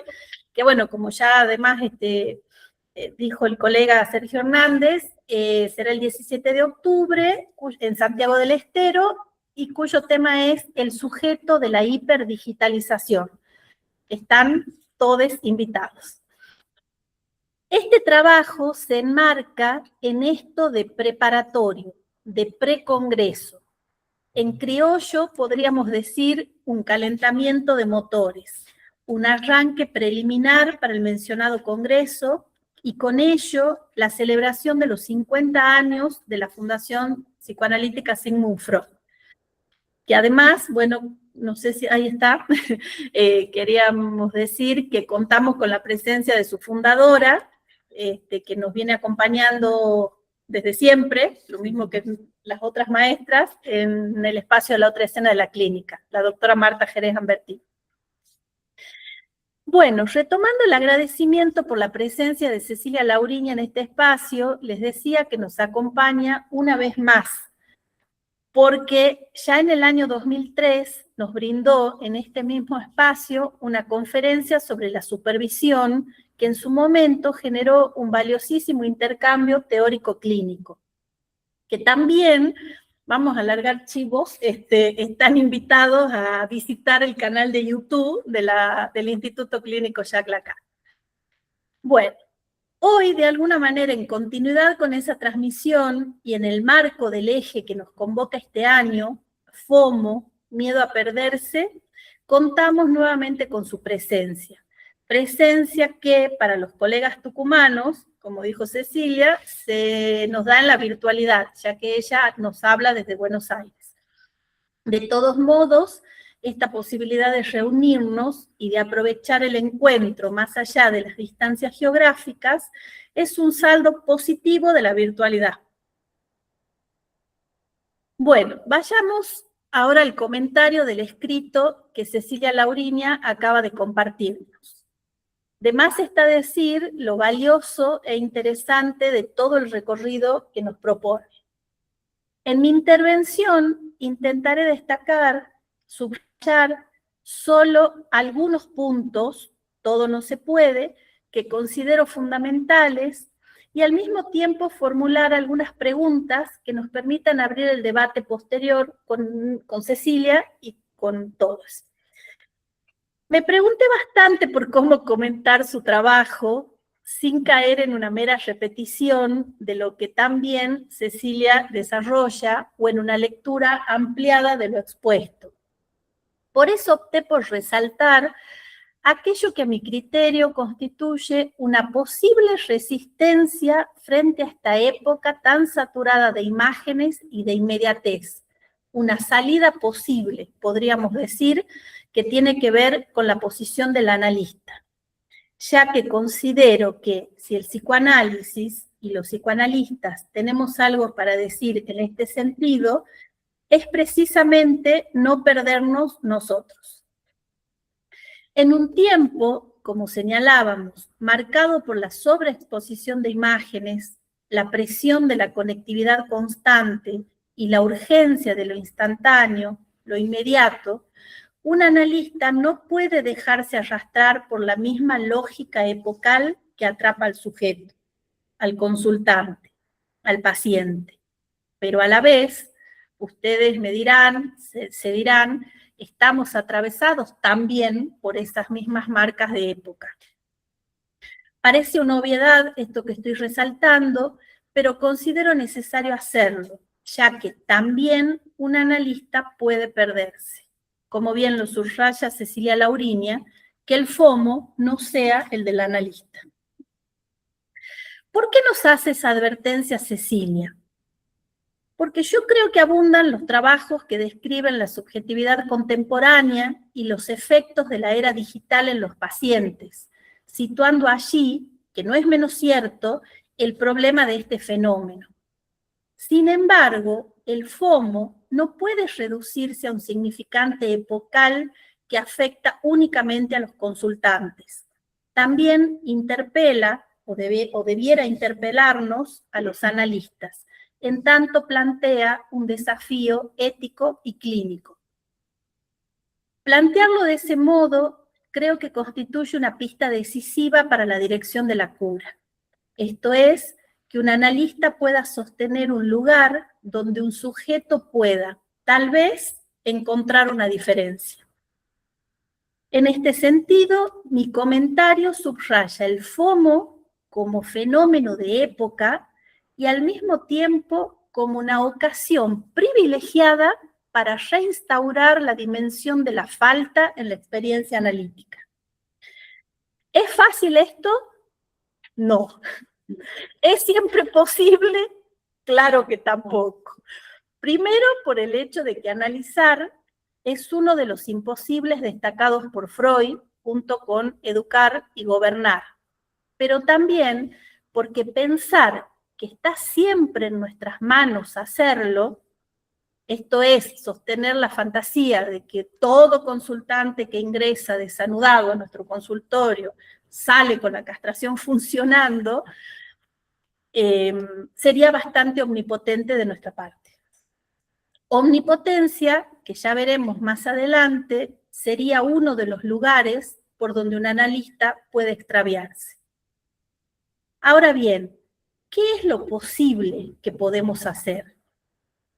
que bueno, como ya además dijo el colega Sergio Hernández, será el 17 de octubre en Santiago del Estero, y cuyo tema es el sujeto de la hiperdigitalización. Están todos invitados. Este trabajo se enmarca en esto de preparatorio, de precongreso. En criollo podríamos decir un calentamiento de motores, un arranque preliminar para el mencionado congreso, y con ello la celebración de los 50 años de la Fundación Psicoanalítica Sigmund Freud. Que además, bueno, no sé si ahí está, queríamos decir que contamos con la presencia de su fundadora, que nos viene acompañando desde siempre, lo mismo que las otras maestras, en el espacio de la otra escena de la clínica, la doctora Marta Jerez Ambertí. Bueno, retomando el agradecimiento por la presencia de Cecilia Lauriña en este espacio, les decía que nos acompaña una vez más, porque ya en el año 2003 nos brindó en este mismo espacio una conferencia sobre la supervisión que en su momento generó un valiosísimo intercambio teórico-clínico, que también, vamos a alargar chivos, están invitados a visitar el canal de YouTube del Instituto Clínico Jacques Lacan. Bueno, hoy, de alguna manera, en continuidad con esa transmisión y en el marco del eje que nos convoca este año, FOMO, miedo a perderse, contamos nuevamente con su presencia. Presencia que para los colegas tucumanos, como dijo Cecilia, se nos da en la virtualidad, ya que ella nos habla desde Buenos Aires. De todos modos, esta posibilidad de reunirnos y de aprovechar el encuentro más allá de las distancias geográficas es un saldo positivo de la virtualidad. Bueno, vayamos ahora al comentario del escrito que Cecilia Lauriña acaba de compartirnos. De más está decir lo valioso e interesante de todo el recorrido que nos propone. En mi intervención intentaré destacar, subrayar solo algunos puntos, todo no se puede, que considero fundamentales, y al mismo tiempo formular algunas preguntas que nos permitan abrir el debate posterior con Cecilia y con todos. Me pregunté bastante por cómo comentar su trabajo sin caer en una mera repetición de lo que también Cecilia desarrolla o en una lectura ampliada de lo expuesto. Por eso opté por resaltar aquello que a mi criterio constituye una posible resistencia frente a esta época tan saturada de imágenes y de inmediatez. Una salida posible, podríamos decir, que tiene que ver con la posición del analista, ya que considero que si el psicoanálisis y los psicoanalistas tenemos algo para decir en este sentido, es precisamente no perdernos nosotros. En un tiempo, como señalábamos, marcado por la sobreexposición de imágenes, la presión de la conectividad constante y la urgencia de lo instantáneo, lo inmediato, un analista no puede dejarse arrastrar por la misma lógica epocal que atrapa al sujeto, al consultante, al paciente. Pero a la vez, ustedes me dirán, se dirán, estamos atravesados también por esas mismas marcas de época. Parece una obviedad esto que estoy resaltando, pero considero necesario hacerlo, ya que también un analista puede perderse. Como bien lo subraya Cecilia Lauriña, que el FOMO no sea el del analista. ¿Por qué nos hace esa advertencia Cecilia? Porque yo creo que abundan los trabajos que describen la subjetividad contemporánea y los efectos de la era digital en los pacientes, situando allí, que no es menos cierto, el problema de este fenómeno. Sin embargo, el FOMO no puede reducirse a un significante epocal que afecta únicamente a los consultantes. También interpela, o debiera interpelarnos, a los analistas, en tanto plantea un desafío ético y clínico. Plantearlo de ese modo creo que constituye una pista decisiva para la dirección de la cura. Esto es, que un analista pueda sostener un lugar donde un sujeto pueda, tal vez, encontrar una diferencia. En este sentido, mi comentario subraya el FOMO como fenómeno de época y al mismo tiempo como una ocasión privilegiada para reinstaurar la dimensión de la falta en la experiencia analítica. ¿Es fácil esto? No. ¿Es siempre posible? Claro que tampoco. Primero, por el hecho de que analizar es uno de los imposibles destacados por Freud, junto con educar y gobernar. Pero también porque pensar que está siempre en nuestras manos hacerlo, esto es, sostener la fantasía de que todo consultante que ingresa desanudado a nuestro consultorio sale con la castración funcionando, sería bastante omnipotente de nuestra parte. Omnipotencia, que ya veremos más adelante, sería uno de los lugares por donde un analista puede extraviarse. Ahora bien, ¿qué es lo posible que podemos hacer?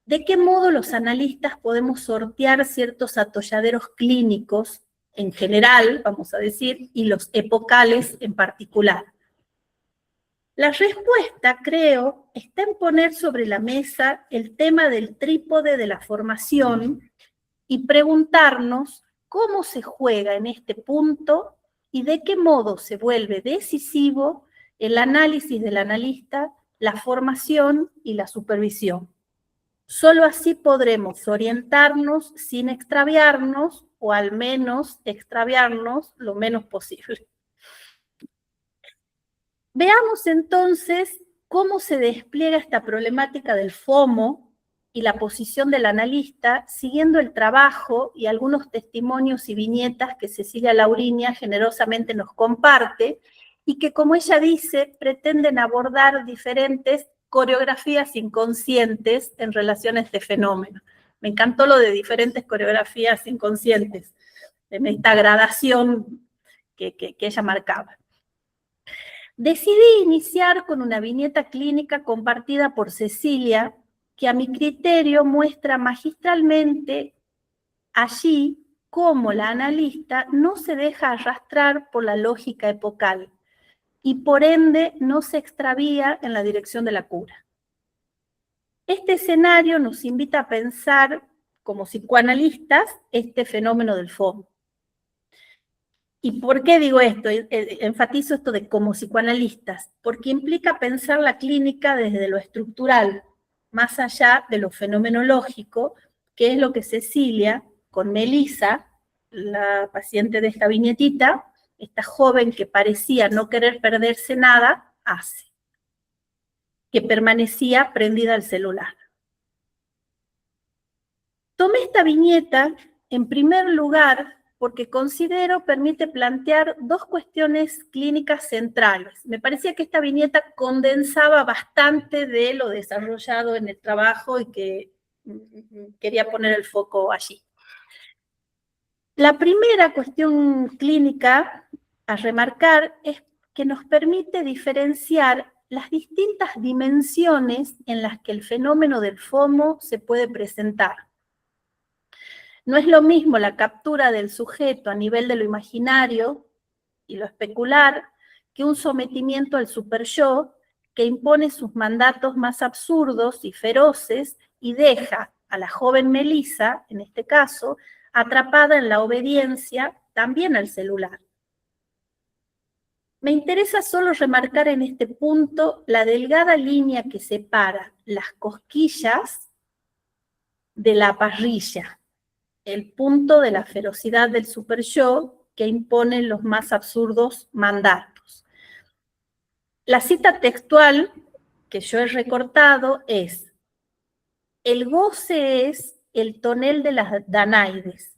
¿De qué modo los analistas podemos sortear ciertos atolladeros clínicos en general, vamos a decir, y los epocales en particular? La respuesta, creo, está en poner sobre la mesa el tema del trípode de la formación y preguntarnos cómo se juega en este punto y de qué modo se vuelve decisivo el análisis del analista, la formación y la supervisión. Solo así podremos orientarnos sin extraviarnos, o al menos extraviarnos lo menos posible. Veamos entonces cómo se despliega esta problemática del FOMO y la posición del analista, siguiendo el trabajo y algunos testimonios y viñetas que Cecilia Lauriña generosamente nos comparte, y que, como ella dice, pretenden abordar diferentes coreografías inconscientes en relación a este fenómeno. Me encantó lo de diferentes coreografías inconscientes, de esta gradación que ella marcaba. Decidí iniciar con una viñeta clínica compartida por Cecilia, que a mi criterio muestra magistralmente allí cómo la analista no se deja arrastrar por la lógica epocal y por ende no se extravía en la dirección de la cura. Este escenario nos invita a pensar como psicoanalistas este fenómeno del FOMO. ¿Y por qué digo esto? Enfatizo esto de como psicoanalistas, porque implica pensar la clínica desde lo estructural, más allá de lo fenomenológico, que es lo que Cecilia, con Melissa, la paciente de esta viñetita, esta joven que parecía no querer perderse nada, hace, que permanecía prendida al celular. Tomé esta viñeta, en primer lugar, porque considero permite plantear dos cuestiones clínicas centrales. Me parecía que esta viñeta condensaba bastante de lo desarrollado en el trabajo y que quería poner el foco allí. La primera cuestión clínica a remarcar es que nos permite diferenciar las distintas dimensiones en las que el fenómeno del FOMO se puede presentar. No es lo mismo la captura del sujeto a nivel de lo imaginario y lo especular que un sometimiento al superyo que impone sus mandatos más absurdos y feroces y deja a la joven Melissa, en este caso, atrapada en la obediencia también al celular. Me interesa solo remarcar en este punto la delgada línea que separa las cosquillas de la parrilla, el punto de la ferocidad del superyo que impone los más absurdos mandatos. La cita textual que yo he recortado es: el goce es el tonel de las Danaides,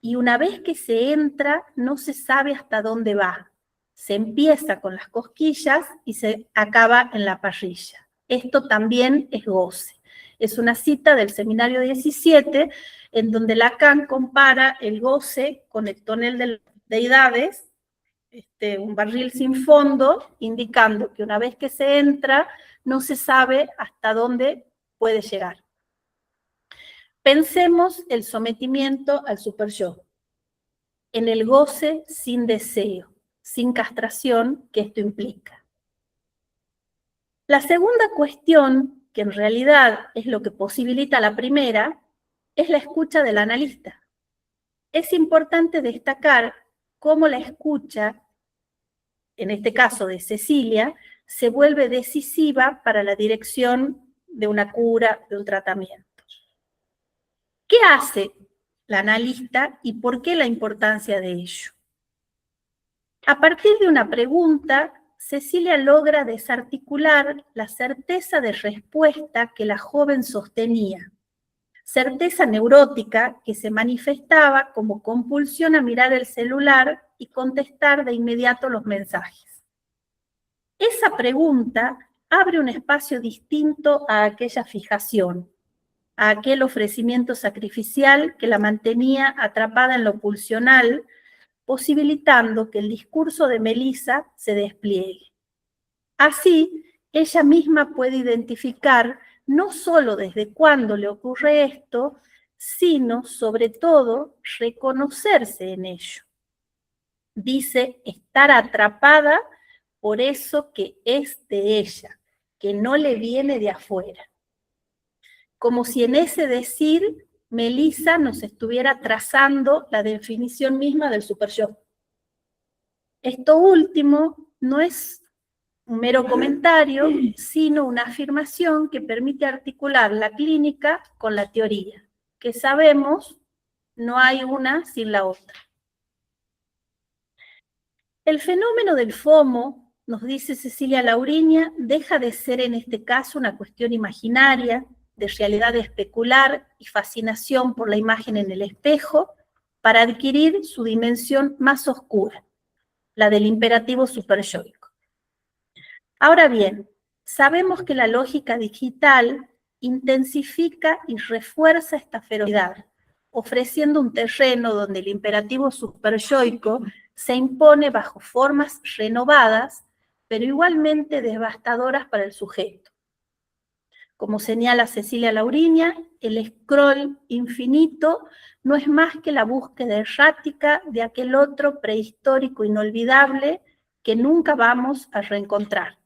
y una vez que se entra no se sabe hasta dónde va. Se empieza con las cosquillas y se acaba en la parrilla. Esto también es goce. Es una cita del Seminario 17, en donde Lacan compara el goce con el tonel de las deidades, un barril sin fondo, indicando que una vez que se entra, no se sabe hasta dónde puede llegar. Pensemos el sometimiento al super-yo, en el goce sin deseo, sin castración que esto implica. La segunda cuestión, que en realidad es lo que posibilita la primera, es la escucha del analista. Es importante destacar cómo la escucha, en este caso de Cecilia, se vuelve decisiva para la dirección de una cura, de un tratamiento. ¿Qué hace la analista y por qué la importancia de ello? A partir de una pregunta, Cecilia logra desarticular la certeza de respuesta que la joven sostenía, certeza neurótica que se manifestaba como compulsión a mirar el celular y contestar de inmediato los mensajes. Esa pregunta abre un espacio distinto a aquella fijación, a aquel ofrecimiento sacrificial que la mantenía atrapada en lo pulsional, posibilitando que el discurso de Melissa se despliegue. Así, ella misma puede identificar no solo desde cuándo le ocurre esto, sino, sobre todo, reconocerse en ello. Dice estar atrapada por eso que es de ella, que no le viene de afuera. Como si en ese decir Melissa nos estuviera trazando la definición misma del super-yo. Esto último no es un mero comentario, sino una afirmación que permite articular la clínica con la teoría, que sabemos no hay una sin la otra. El fenómeno del FOMO, nos dice Cecilia Lauriña, deja de ser en este caso una cuestión imaginaria, de realidad especular y fascinación por la imagen en el espejo, para adquirir su dimensión más oscura, la del imperativo superyoico. Ahora bien, sabemos que la lógica digital intensifica y refuerza esta ferocidad, ofreciendo un terreno donde el imperativo superyoico se impone bajo formas renovadas, pero igualmente devastadoras para el sujeto. Como señala Cecilia Lauriña, el scroll infinito no es más que la búsqueda errática de aquel otro prehistórico inolvidable que nunca vamos a reencontrar.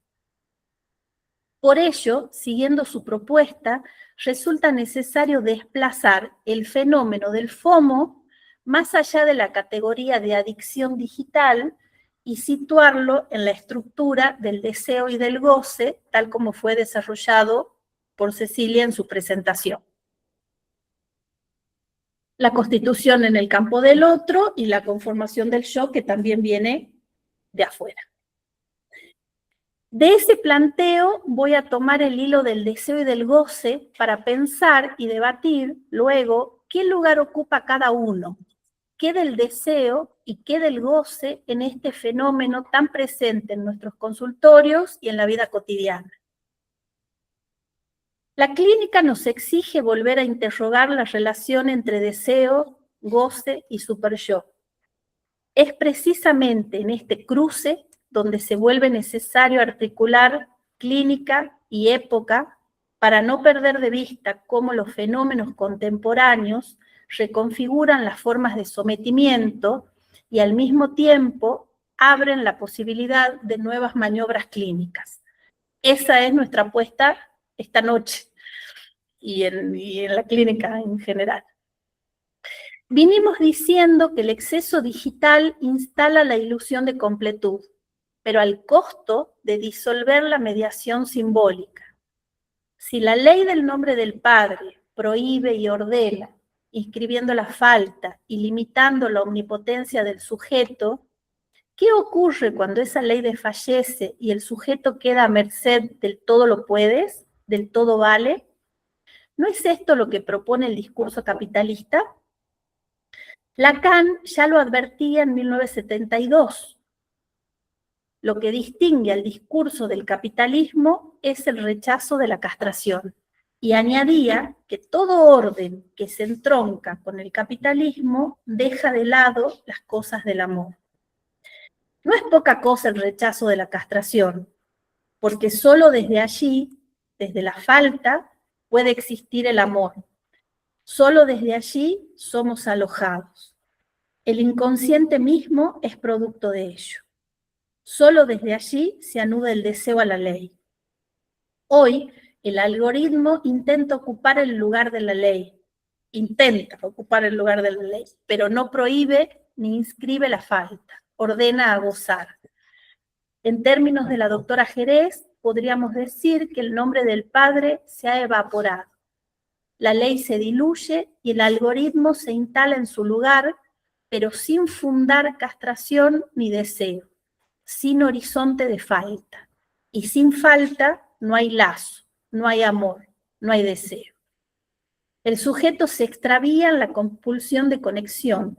Por ello, siguiendo su propuesta, resulta necesario desplazar el fenómeno del FOMO más allá de la categoría de adicción digital y situarlo en la estructura del deseo y del goce, tal como fue desarrollado por Cecilia en su presentación. La constitución en el campo del otro y la conformación del yo, que también viene de afuera. De ese planteo voy a tomar el hilo del deseo y del goce para pensar y debatir luego qué lugar ocupa cada uno, qué del deseo y qué del goce en este fenómeno tan presente en nuestros consultorios y en la vida cotidiana. La clínica nos exige volver a interrogar la relación entre deseo, goce y superyo. Es precisamente en este cruce donde se vuelve necesario articular clínica y época para no perder de vista cómo los fenómenos contemporáneos reconfiguran las formas de sometimiento y al mismo tiempo abren la posibilidad de nuevas maniobras clínicas. Esa es nuestra apuesta esta noche y en la clínica en general. Vinimos diciendo que el exceso digital instala la ilusión de completud, pero al costo de disolver la mediación simbólica. Si la ley del nombre del Padre prohíbe y ordena, inscribiendo la falta y limitando la omnipotencia del sujeto, ¿qué ocurre cuando esa ley desfallece y el sujeto queda a merced del todo lo puedes, del todo vale? ¿No es esto lo que propone el discurso capitalista? Lacan ya lo advertía en 1972. Lo que distingue al discurso del capitalismo es el rechazo de la castración. Y añadía que todo orden que se entronca con el capitalismo deja de lado las cosas del amor. No es poca cosa el rechazo de la castración, porque solo desde allí, desde la falta, puede existir el amor. Solo desde allí somos alojados. El inconsciente mismo es producto de ello. Solo desde allí se anuda el deseo a la ley. Hoy, el algoritmo intenta ocupar el lugar de la ley, pero no prohíbe ni inscribe la falta, ordena a gozar. En términos de la doctora Jerez, podríamos decir que el nombre del Padre se ha evaporado. La ley se diluye y el algoritmo se instala en su lugar, pero sin fundar castración ni deseo, sin horizonte de falta. Y sin falta no hay lazo, no hay amor, no hay deseo. El sujeto se extravía en la compulsión de conexión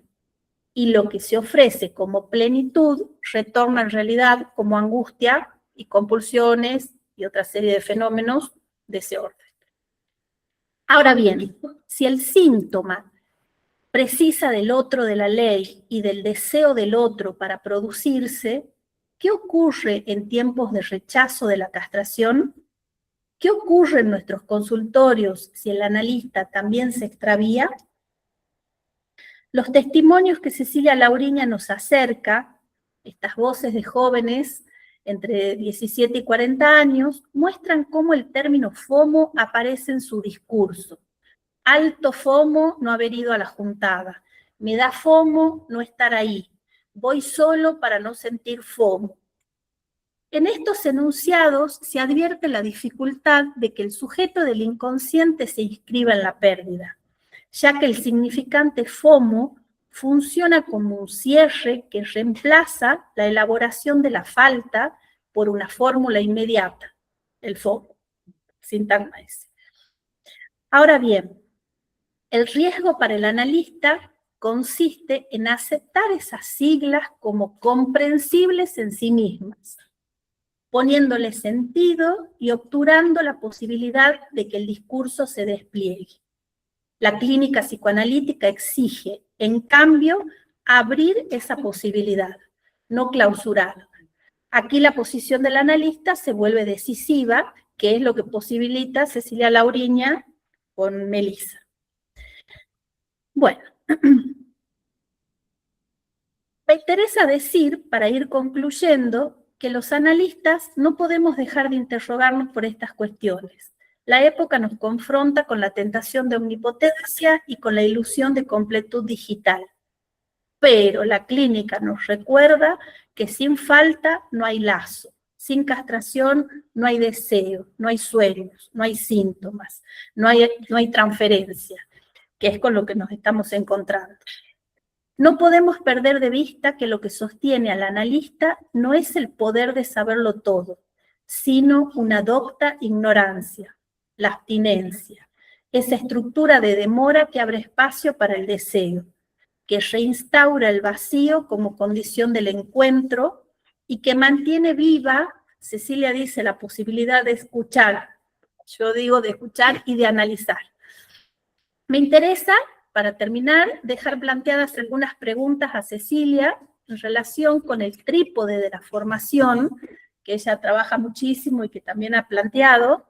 y lo que se ofrece como plenitud retorna en realidad como angustia y compulsiones y otra serie de fenómenos de ese orden. Ahora bien, si el síntoma precisa del otro de la ley y del deseo del otro para producirse, ¿qué ocurre en tiempos de rechazo de la castración? ¿Qué ocurre en nuestros consultorios si el analista también se extravía? Los testimonios que Cecilia Lauriña nos acerca, estas voces de jóvenes entre 17 y 40 años, muestran cómo el término FOMO aparece en su discurso. Alto FOMO no haber ido a la juntada. Me da FOMO no estar ahí. Voy solo para no sentir FOMO. En estos enunciados se advierte la dificultad de que el sujeto del inconsciente se inscriba en la pérdida, ya que el significante FOMO funciona como un cierre que reemplaza la elaboración de la falta por una fórmula inmediata, el FOMO, sintagma ese. Ahora bien, el riesgo para el analista consiste en aceptar esas siglas como comprensibles en sí mismas, poniéndole sentido y obturando la posibilidad de que el discurso se despliegue. La clínica psicoanalítica exige, en cambio, abrir esa posibilidad, no clausurarla. Aquí la posición del analista se vuelve decisiva, que es lo que posibilita Cecilia Lauriña con Melissa. Bueno, me interesa decir, para ir concluyendo, que los analistas no podemos dejar de interrogarnos por estas cuestiones. La época nos confronta con la tentación de omnipotencia y con la ilusión de completud digital. Pero la clínica nos recuerda que sin falta no hay lazo, sin castración no hay deseo, no hay sueños, no hay síntomas, no hay transferencia, que es con lo que nos estamos encontrando. No podemos perder de vista que lo que sostiene al analista no es el poder de saberlo todo, sino una docta ignorancia, la abstinencia, esa estructura de demora que abre espacio para el deseo, que reinstaura el vacío como condición del encuentro y que mantiene viva, Cecilia dice, la posibilidad de escuchar. Yo digo de escuchar y de analizar. Me interesa, para terminar, dejar planteadas algunas preguntas a Cecilia en relación con el trípode de la formación, que ella trabaja muchísimo y que también ha planteado.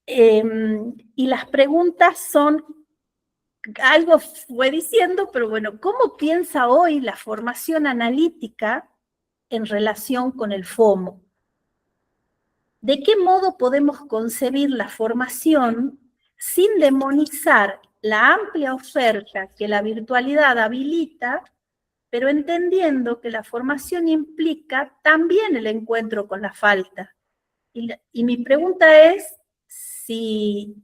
Y las preguntas son, algo fue diciendo, pero bueno, ¿cómo piensa hoy la formación analítica en relación con el FOMO? ¿De qué modo podemos concebir la formación sin demonizar la amplia oferta que la virtualidad habilita, pero entendiendo que la formación implica también el encuentro con la falta? Y mi pregunta es si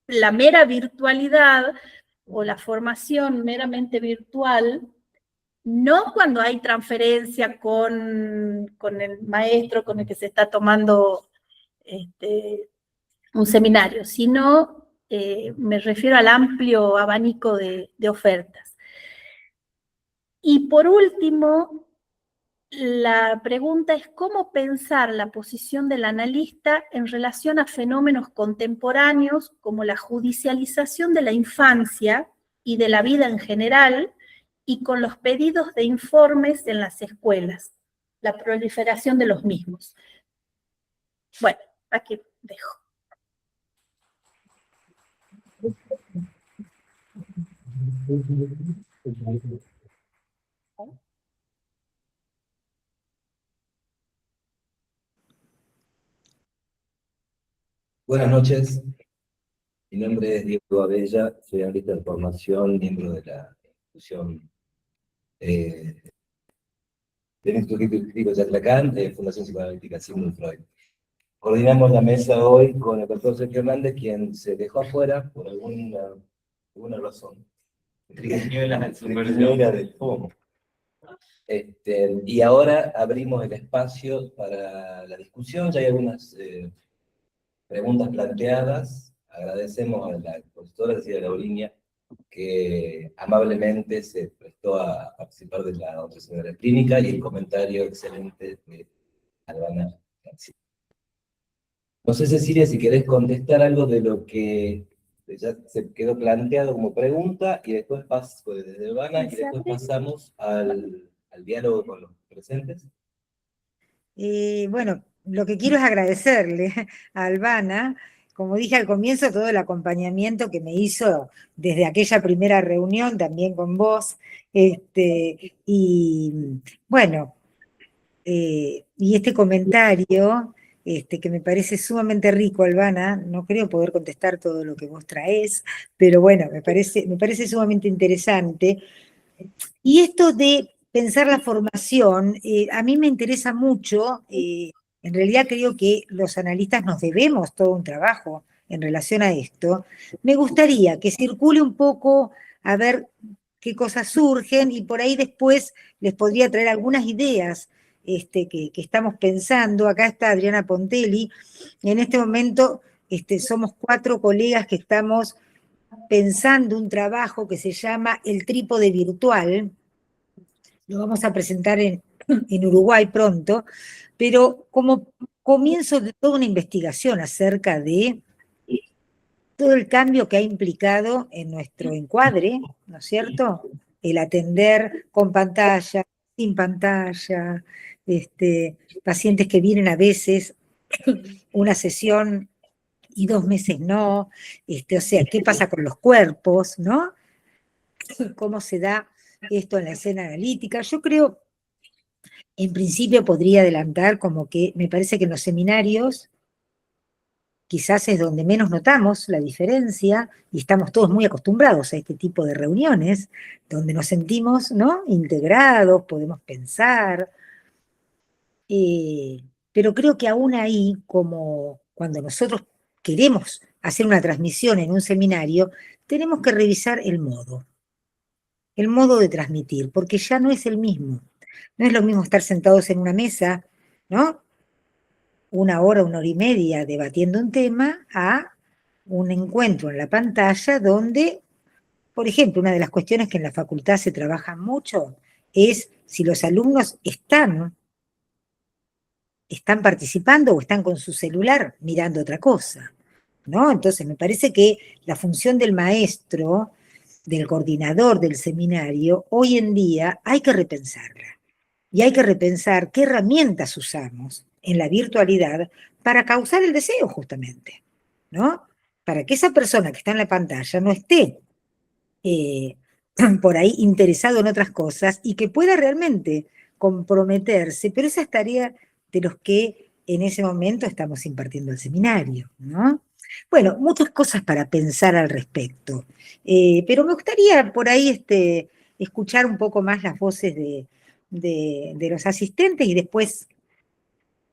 la mera virtualidad o la formación meramente virtual, no cuando hay transferencia con el maestro con el que se está tomando un seminario, sino me refiero al amplio abanico de ofertas. Y por último, la pregunta es cómo pensar la posición del analista en relación a fenómenos contemporáneos como la judicialización de la infancia y de la vida en general y con los pedidos de informes en las escuelas, la proliferación de los mismos. Bueno, aquí dejo. Buenas noches, mi nombre es Diego Abella, soy analista de formación, miembro de la institución del Instituto Crítico Jacques Lacan, de Fundación Psicoanalítica Sigmund Freud. Coordinamos la mesa hoy con el doctor Sergio Hernández, quien se dejó afuera por alguna razón. Triquiñuela del FOMO. Y ahora abrimos el espacio para la discusión, ya hay algunas preguntas planteadas. Agradecemos a la expositora Cecilia Lauriña, que amablemente se prestó a participar de la otra señora clínica, y el comentario excelente de Albana García. No sé, Cecilia, si querés contestar algo de lo que ya se quedó planteado como pregunta, y después desde Albana, y después pasamos al diálogo con los presentes. Bueno, lo que quiero es agradecerle a Albana, como dije al comienzo, todo el acompañamiento que me hizo desde aquella primera reunión, también con vos, y bueno, y este comentario, que me parece sumamente rico, Albana. No creo poder contestar todo lo que vos traés, pero bueno, me parece sumamente interesante. Y esto de pensar la formación, a mí me interesa mucho. En realidad creo que los analistas nos debemos todo un trabajo en relación a esto. Me gustaría que circule un poco a ver qué cosas surgen, y por ahí después les podría traer algunas ideas que estamos pensando. Acá está Adriana Pontelli. En este momento somos 4 colegas que estamos pensando un trabajo que se llama El Trípode Virtual. Lo vamos a presentar en Uruguay pronto, pero como comienzo de toda una investigación acerca de todo el cambio que ha implicado en nuestro encuadre, ¿no es cierto? El atender con pantalla, sin pantalla, pacientes que vienen a veces una sesión y 2 meses no, o sea, ¿qué pasa con los cuerpos, no? ¿Cómo se da esto en la escena analítica? Yo creo, en principio podría adelantar como que me parece que en los seminarios quizás es donde menos notamos la diferencia, y estamos todos muy acostumbrados a este tipo de reuniones, donde nos sentimos, ¿no?, integrados, podemos pensar, pero creo que aún ahí, como cuando nosotros queremos hacer una transmisión en un seminario, tenemos que revisar el modo de transmitir, porque ya no es el mismo. No es lo mismo estar sentados en una mesa, ¿no?, 1 hora, 1 hora y media debatiendo un tema, a un encuentro en la pantalla donde, por ejemplo, una de las cuestiones que en la facultad se trabaja mucho es si los alumnos están participando o están con su celular mirando otra cosa, ¿no? Entonces me parece que la función del maestro, del coordinador del seminario, hoy en día hay que repensarla. Y hay que repensar qué herramientas usamos en la virtualidad para causar el deseo, justamente, ¿no? Para que esa persona que está en la pantalla no esté por ahí interesado en otras cosas, y que pueda realmente comprometerse, pero esa es tarea de los que en ese momento estamos impartiendo el seminario, ¿no? Bueno, muchas cosas para pensar al respecto, pero me gustaría por ahí escuchar un poco más las voces de los asistentes, y después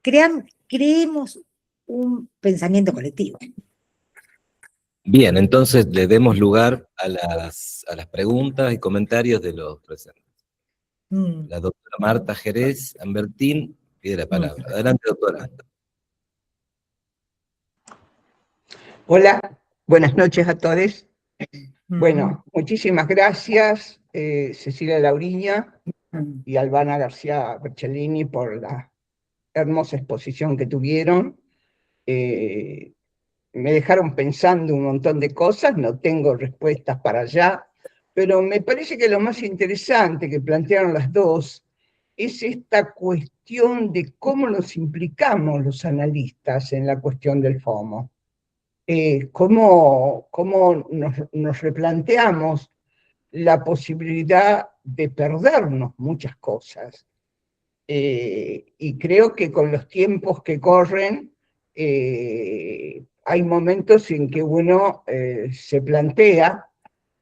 creemos un pensamiento colectivo. Bien, entonces le demos lugar a las preguntas y comentarios de los presentes. La doctora Marta Jerez Ambertín pide la palabra. Adelante, doctora. Hola, buenas noches a todos. Bueno, muchísimas gracias, Cecilia Lauriña y Albana García Bercellini, por la hermosa exposición que tuvieron. Me dejaron pensando un montón de cosas, no tengo respuestas para allá, pero me parece que lo más interesante que plantearon las dos es esta cuestión de cómo nos implicamos los analistas en la cuestión del FOMO. Cómo nos replanteamos la posibilidad de perdernos muchas cosas. Y creo que con los tiempos que corren, hay momentos en que uno se plantea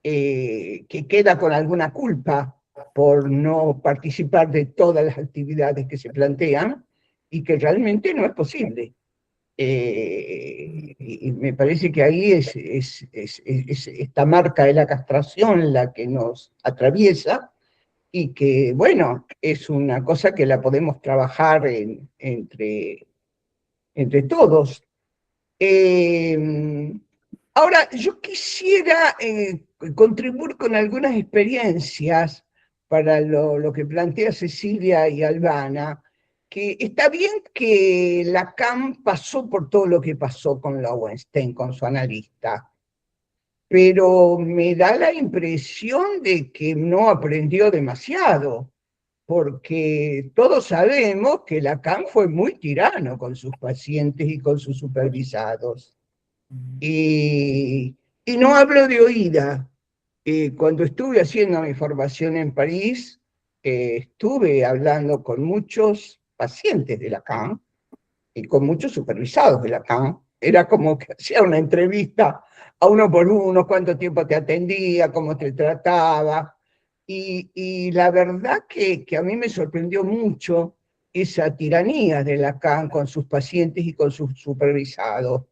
que queda con alguna culpa por no participar de todas las actividades que se plantean y que realmente no es posible. Y me parece que ahí es esta marca de la castración la que nos atraviesa y que, bueno, es una cosa que la podemos trabajar entre todos. Ahora, yo quisiera contribuir con algunas experiencias para lo que plantea Cecilia y Albana, que está bien que Lacan pasó por todo lo que pasó con Lowenstein, con su analista, pero me da la impresión de que no aprendió demasiado, porque todos sabemos que Lacan fue muy tirano con sus pacientes y con sus supervisados. Y no hablo de oída. Cuando estuve haciendo mi formación en París, estuve hablando con muchos pacientes de Lacan y con muchos supervisados de Lacan. Era como que hacía una entrevista a uno por uno, cuánto tiempo te atendía, cómo te trataba. Y la verdad que a mí me sorprendió mucho esa tiranía de Lacan con sus pacientes y con sus supervisados.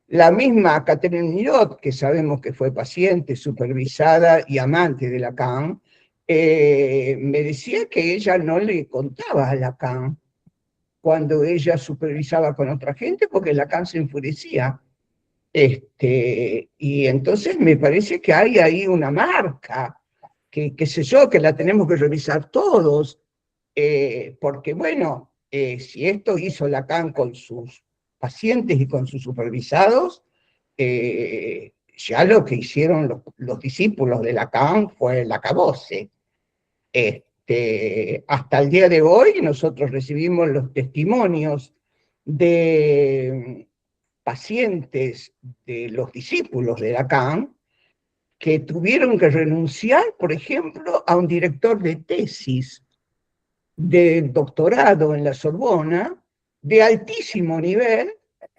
La misma Catherine Mirot, que sabemos que fue paciente, supervisada y amante de Lacan, me decía que ella no le contaba a Lacan cuando ella supervisaba con otra gente porque Lacan se enfurecía. Y entonces me parece que hay ahí una marca, que qué sé yo, que la tenemos que revisar todos, porque bueno, si esto hizo Lacan con sus pacientes y con sus supervisados, ya lo que hicieron los discípulos de Lacan fue el acabose. Hasta el día de hoy nosotros recibimos los testimonios de pacientes de los discípulos de Lacan que tuvieron que renunciar, por ejemplo, a un director de tesis de doctorado en la Sorbona de altísimo nivel,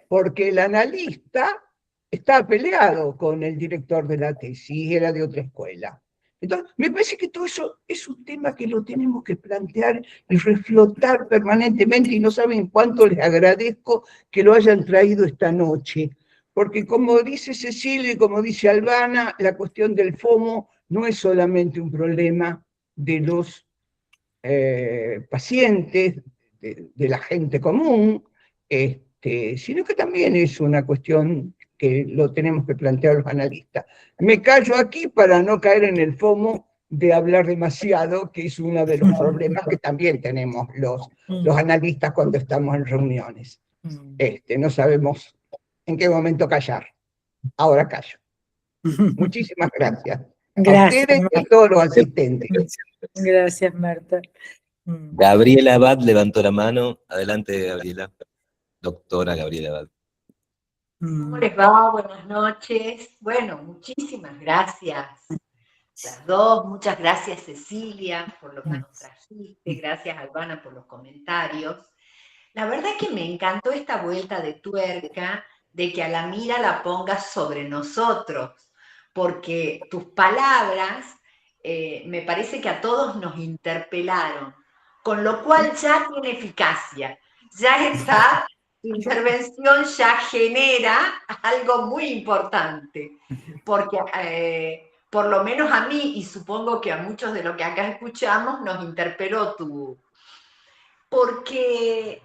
porque el analista estaba peleado con el director de la tesis, era de otra escuela. Entonces, me parece que todo eso es un tema que lo tenemos que plantear y reflotar permanentemente, y no saben cuánto les agradezco que lo hayan traído esta noche, porque como dice Cecilia y como dice Albana, la cuestión del FOMO no es solamente un problema de los pacientes, de la gente común, sino que también es una cuestión que lo tenemos que plantear los analistas. Me callo aquí para no caer en el FOMO de hablar demasiado, que es uno de los problemas que también tenemos los analistas cuando estamos en reuniones. No sabemos en qué momento callar. Ahora callo. Muchísimas gracias. Gracias, a ustedes y a todos los asistentes. Gracias, Marta. Gabriela Abad levantó la mano. Adelante, Gabriela. Doctora Gabriela Abad. ¿Cómo les va? Buenas noches. Bueno, muchísimas gracias. Las dos, muchas gracias Cecilia por lo que nos trajiste, gracias Albana por los comentarios. La verdad es que me encantó esta vuelta de tuerca de que a la mira la pongas sobre nosotros, porque tus palabras me parece que a todos nos interpelaron, con lo cual ya tiene eficacia, ya está, tu intervención ya genera algo muy importante, porque por lo menos a mí, y supongo que a muchos de los que acá escuchamos, nos interpeló tu... Porque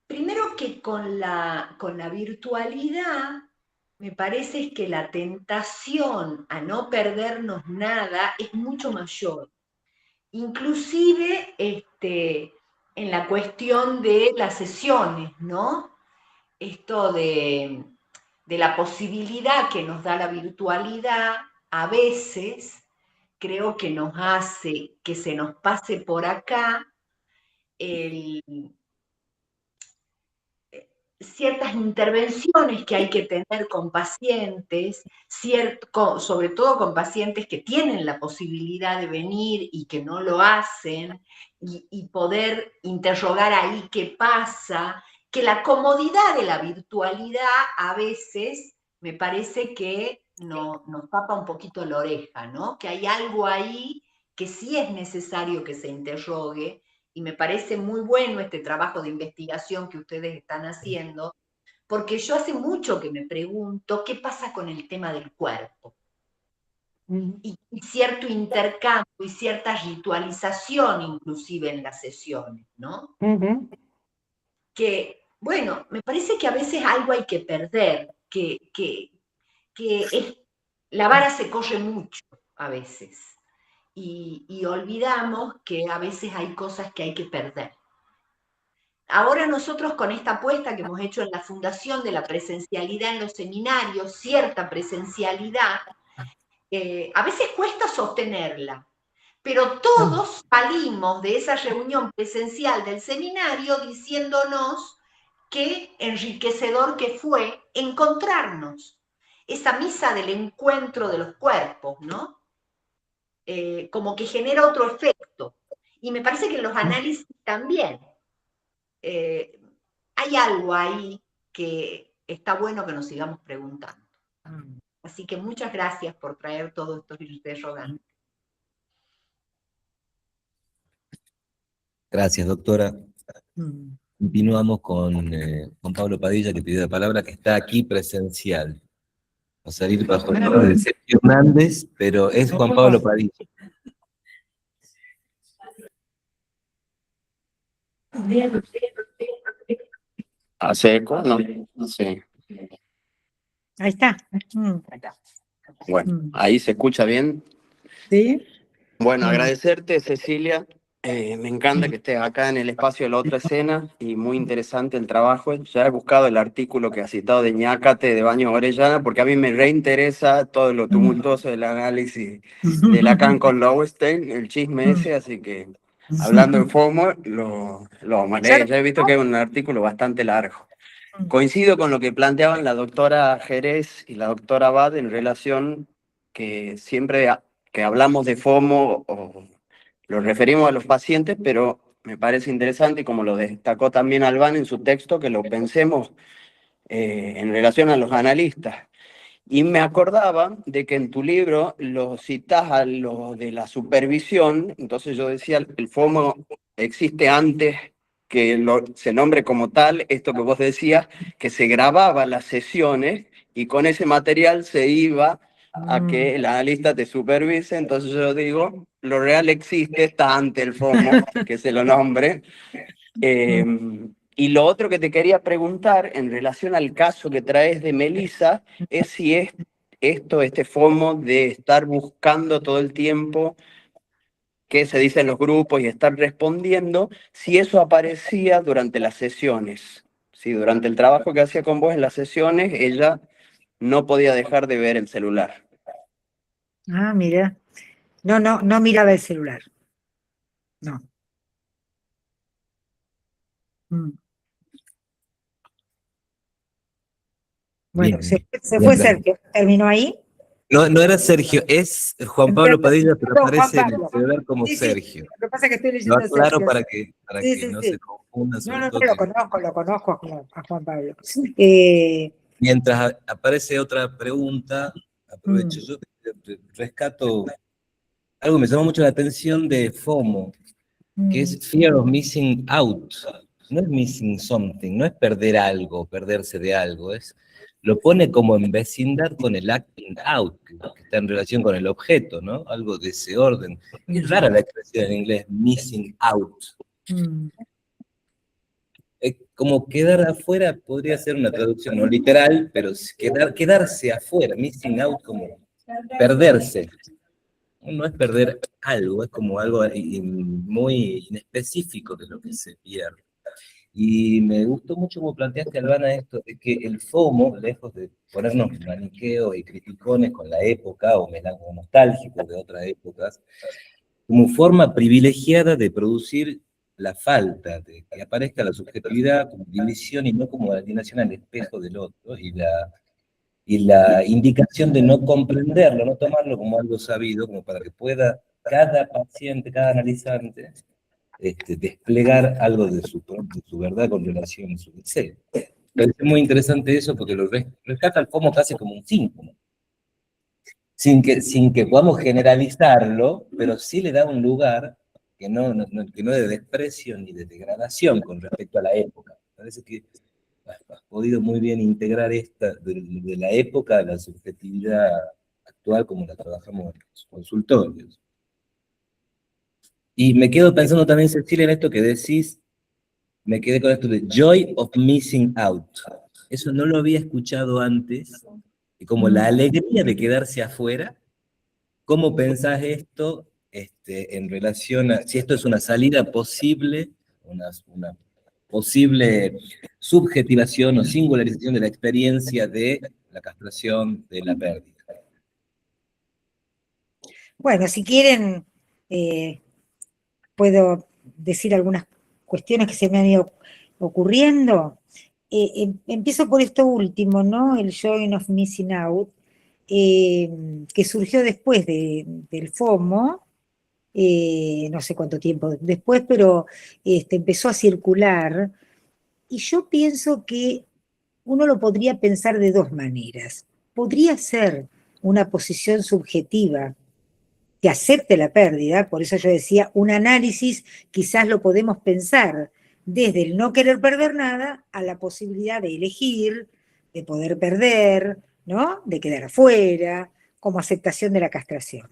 primero que con la virtualidad, me parece que la tentación a no perdernos nada es mucho mayor. Inclusive en la cuestión de las sesiones, ¿no? Esto de de la posibilidad que nos da la virtualidad, a veces creo que nos hace que se nos pase por acá ciertas intervenciones que hay que tener con pacientes, sobre todo con pacientes que tienen la posibilidad de venir y que no lo hacen, y poder interrogar ahí qué pasa, que la comodidad de la virtualidad a veces me parece que nos tapa un poquito la oreja, ¿no? Que hay algo ahí que sí es necesario que se interrogue, y me parece muy bueno este trabajo de investigación que ustedes están haciendo, porque yo hace mucho que me pregunto qué pasa con el tema del cuerpo. Y cierto intercambio y cierta ritualización inclusive en las sesiones, ¿no? Que, bueno, me parece que a veces algo hay que perder, la vara se corre mucho a veces, y olvidamos que a veces hay cosas que hay que perder. Ahora nosotros con esta apuesta que hemos hecho en la fundación de la presencialidad en los seminarios, cierta presencialidad, a veces cuesta sostenerla, pero todos salimos de esa reunión presencial del seminario diciéndonos qué enriquecedor que fue encontrarnos. Esa misa del encuentro de los cuerpos, ¿no? Como que genera otro efecto. Y me parece que en los análisis también. Hay algo ahí que está bueno que nos sigamos preguntando. Así que muchas gracias por traer todos estos interrogantes. Gracias, doctora. Continuamos con Juan Pablo Padilla, que pidió la palabra, que está aquí presencial. Va a salir bajo el nombre de Sergio Hernández, pero es Juan Pablo Padilla. ¿Hace eco? No sé. Ahí está. Bueno, ahí se escucha bien. ¿Sí? Bueno, agradecerte, Cecilia. Me encanta que estés acá en el espacio de la otra escena y muy interesante el trabajo. Ya he buscado el artículo que has citado de Ñácate, de Baños Orellana, porque a mí me reinteresa todo lo tumultuoso del análisis de Lacan con Lowenstein, el chisme ese, así que hablando en FOMO, lo vamos a leer. Ya he visto que es un artículo bastante largo. Coincido con lo que planteaban la doctora Jerez y la doctora Abad en relación que siempre que hablamos de FOMO lo referimos a los pacientes, pero me parece interesante, y como lo destacó también Albán en su texto, que lo pensemos en relación a los analistas. Y me acordaba de que en tu libro lo citás a lo de la supervisión, entonces yo decía, el FOMO existe antes que se nombre como tal, esto que vos decías, que se grababa las sesiones y con ese material se iba a que el analista te supervise, entonces yo digo, lo real existe, está ante el FOMO, que se lo nombre. Y lo otro que te quería preguntar en relación al caso que traes de Melissa es si es este FOMO de estar buscando todo el tiempo qué se dice en los grupos y estar respondiendo, si eso aparecía durante las sesiones. Si durante el trabajo que hacía con vos en las sesiones, ella no podía dejar de ver el celular. Ah, mira. No miraba el celular. No. Bueno, Bien. se fue Sergio. ¿Terminó ahí? No era Sergio, es Juan Pablo Padilla, pero aparece en el celular como Sí, Sergio. Lo que pasa es que estoy Lo leyendo aclaro Sergio. para que no se confunda. No, Todo lo conozco a Juan Pablo. Mientras aparece otra pregunta, aprovecho, yo rescato algo que me llamó mucho la atención de FOMO, que es Fear of Missing Out. No es missing something, no es perder algo, perderse de algo, lo pone como en vecindad con el acting out, que está en relación con el objeto, ¿no? Algo de ese orden. Es rara la expresión en inglés, missing out. Como quedar afuera podría ser una traducción no literal, pero quedarse afuera, missing out, como perderse. No es perder algo, es como algo muy inespecífico de lo que se pierde. Y me gustó mucho como planteaste, Albana, esto, de que el FOMO, lejos de ponernos maniqueos y criticones con la época, o nostálgicos de otras épocas, como forma privilegiada de producir la falta, de que aparezca la subjetividad como división y no como alienación al espejo del otro, y la indicación de no comprenderlo, no tomarlo como algo sabido, como para que pueda cada paciente, cada analizante, desplegar algo de su verdad con relación a su deseo. Me parece muy interesante eso porque lo rescata el FOMO casi como un síntoma, sin que podamos generalizarlo, pero sí le da un lugar que que no de desprecio ni de degradación con respecto a la época. Parece que has podido muy bien integrar esta de la época a la subjetividad actual como la trabajamos en los consultorios. Y me quedo pensando también, Cecilia, en esto que decís, me quedé con esto de joy of missing out. Eso no lo había escuchado antes, y como la alegría de quedarse afuera. ¿Cómo pensás esto en relación a si esto es una salida posible, una posible subjetivación o singularización de la experiencia de la castración, de la pérdida? Bueno, si quieren, puedo decir algunas cuestiones que se me han ido ocurriendo. Empiezo por esto último, ¿no? El joy of missing out, que surgió después del FOMO, no sé cuánto tiempo después, pero empezó a circular, y yo pienso que uno lo podría pensar de dos maneras. Podría ser una posición subjetiva que acepte la pérdida, por eso yo decía, un análisis quizás lo podemos pensar desde el no querer perder nada a la posibilidad de elegir, de poder perder, ¿no? De quedar afuera, como aceptación de la castración.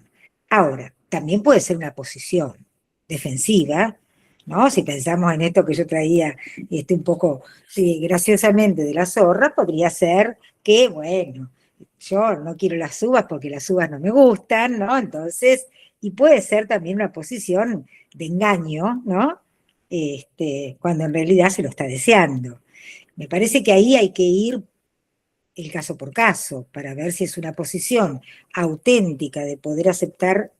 Ahora, también puede ser una posición defensiva, ¿no? Si pensamos en esto que yo traía un poco graciosamente de la zorra, podría ser que, bueno, yo no quiero las uvas porque las uvas no me gustan, ¿no? Entonces, y puede ser también una posición de engaño, ¿no? Cuando en realidad se lo está deseando. Me parece que ahí hay que ir el caso por caso para ver si es una posición auténtica de poder aceptar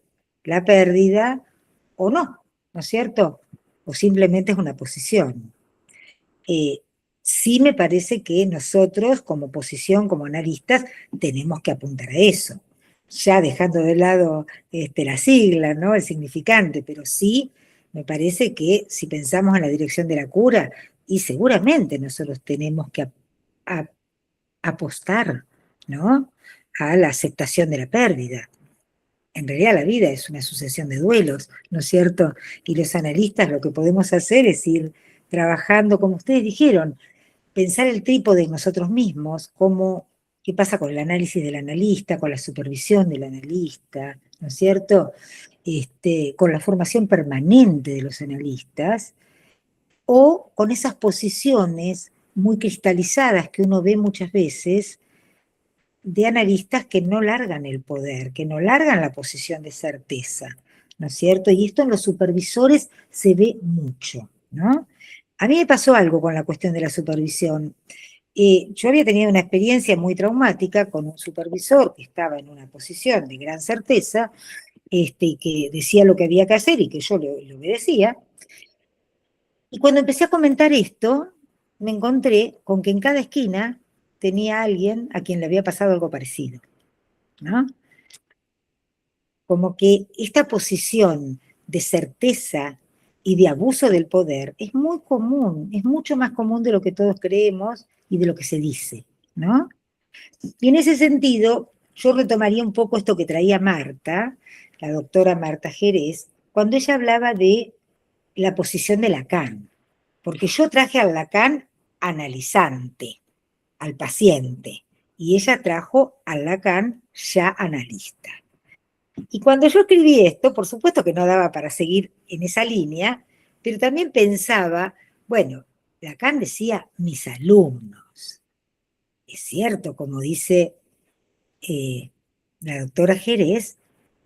la pérdida o no, ¿no es cierto? O simplemente es una posición. Sí me parece que nosotros, como posición, como analistas, tenemos que apuntar a eso, ya dejando de lado la sigla, ¿no? El significante, pero sí me parece que si pensamos en la dirección de la cura, y seguramente nosotros tenemos que apostar, ¿no? A la aceptación de la pérdida. En realidad la vida es una sucesión de duelos, ¿no es cierto? Y los analistas lo que podemos hacer es ir trabajando, como ustedes dijeron, pensar el trípode en nosotros mismos, como qué pasa con el análisis del analista, con la supervisión del analista, ¿no es cierto? Con la formación permanente de los analistas, o con esas posiciones muy cristalizadas que uno ve muchas veces de analistas que no largan el poder, que no largan la posición de certeza, ¿no es cierto? Y esto en los supervisores se ve mucho, ¿no? A mí me pasó algo con la cuestión de la supervisión. Yo había tenido una experiencia muy traumática con un supervisor que estaba en una posición de gran certeza, y que decía lo que había que hacer y que yo le obedecía. Y cuando empecé a comentar esto, me encontré con que en cada esquina tenía alguien a quien le había pasado algo parecido, ¿no? Como que esta posición de certeza y de abuso del poder es muy común, es mucho más común de lo que todos creemos y de lo que se dice, ¿no? Y en ese sentido, yo retomaría un poco esto que traía Marta, la doctora Marta Jerez, cuando ella hablaba de la posición de Lacan, porque yo traje al Lacan analizante, al paciente, y ella trajo al Lacan ya analista. Y cuando yo escribí esto, por supuesto que no daba para seguir en esa línea, pero también pensaba, bueno, Lacan decía mis alumnos. Es cierto, como dice la doctora Jerez,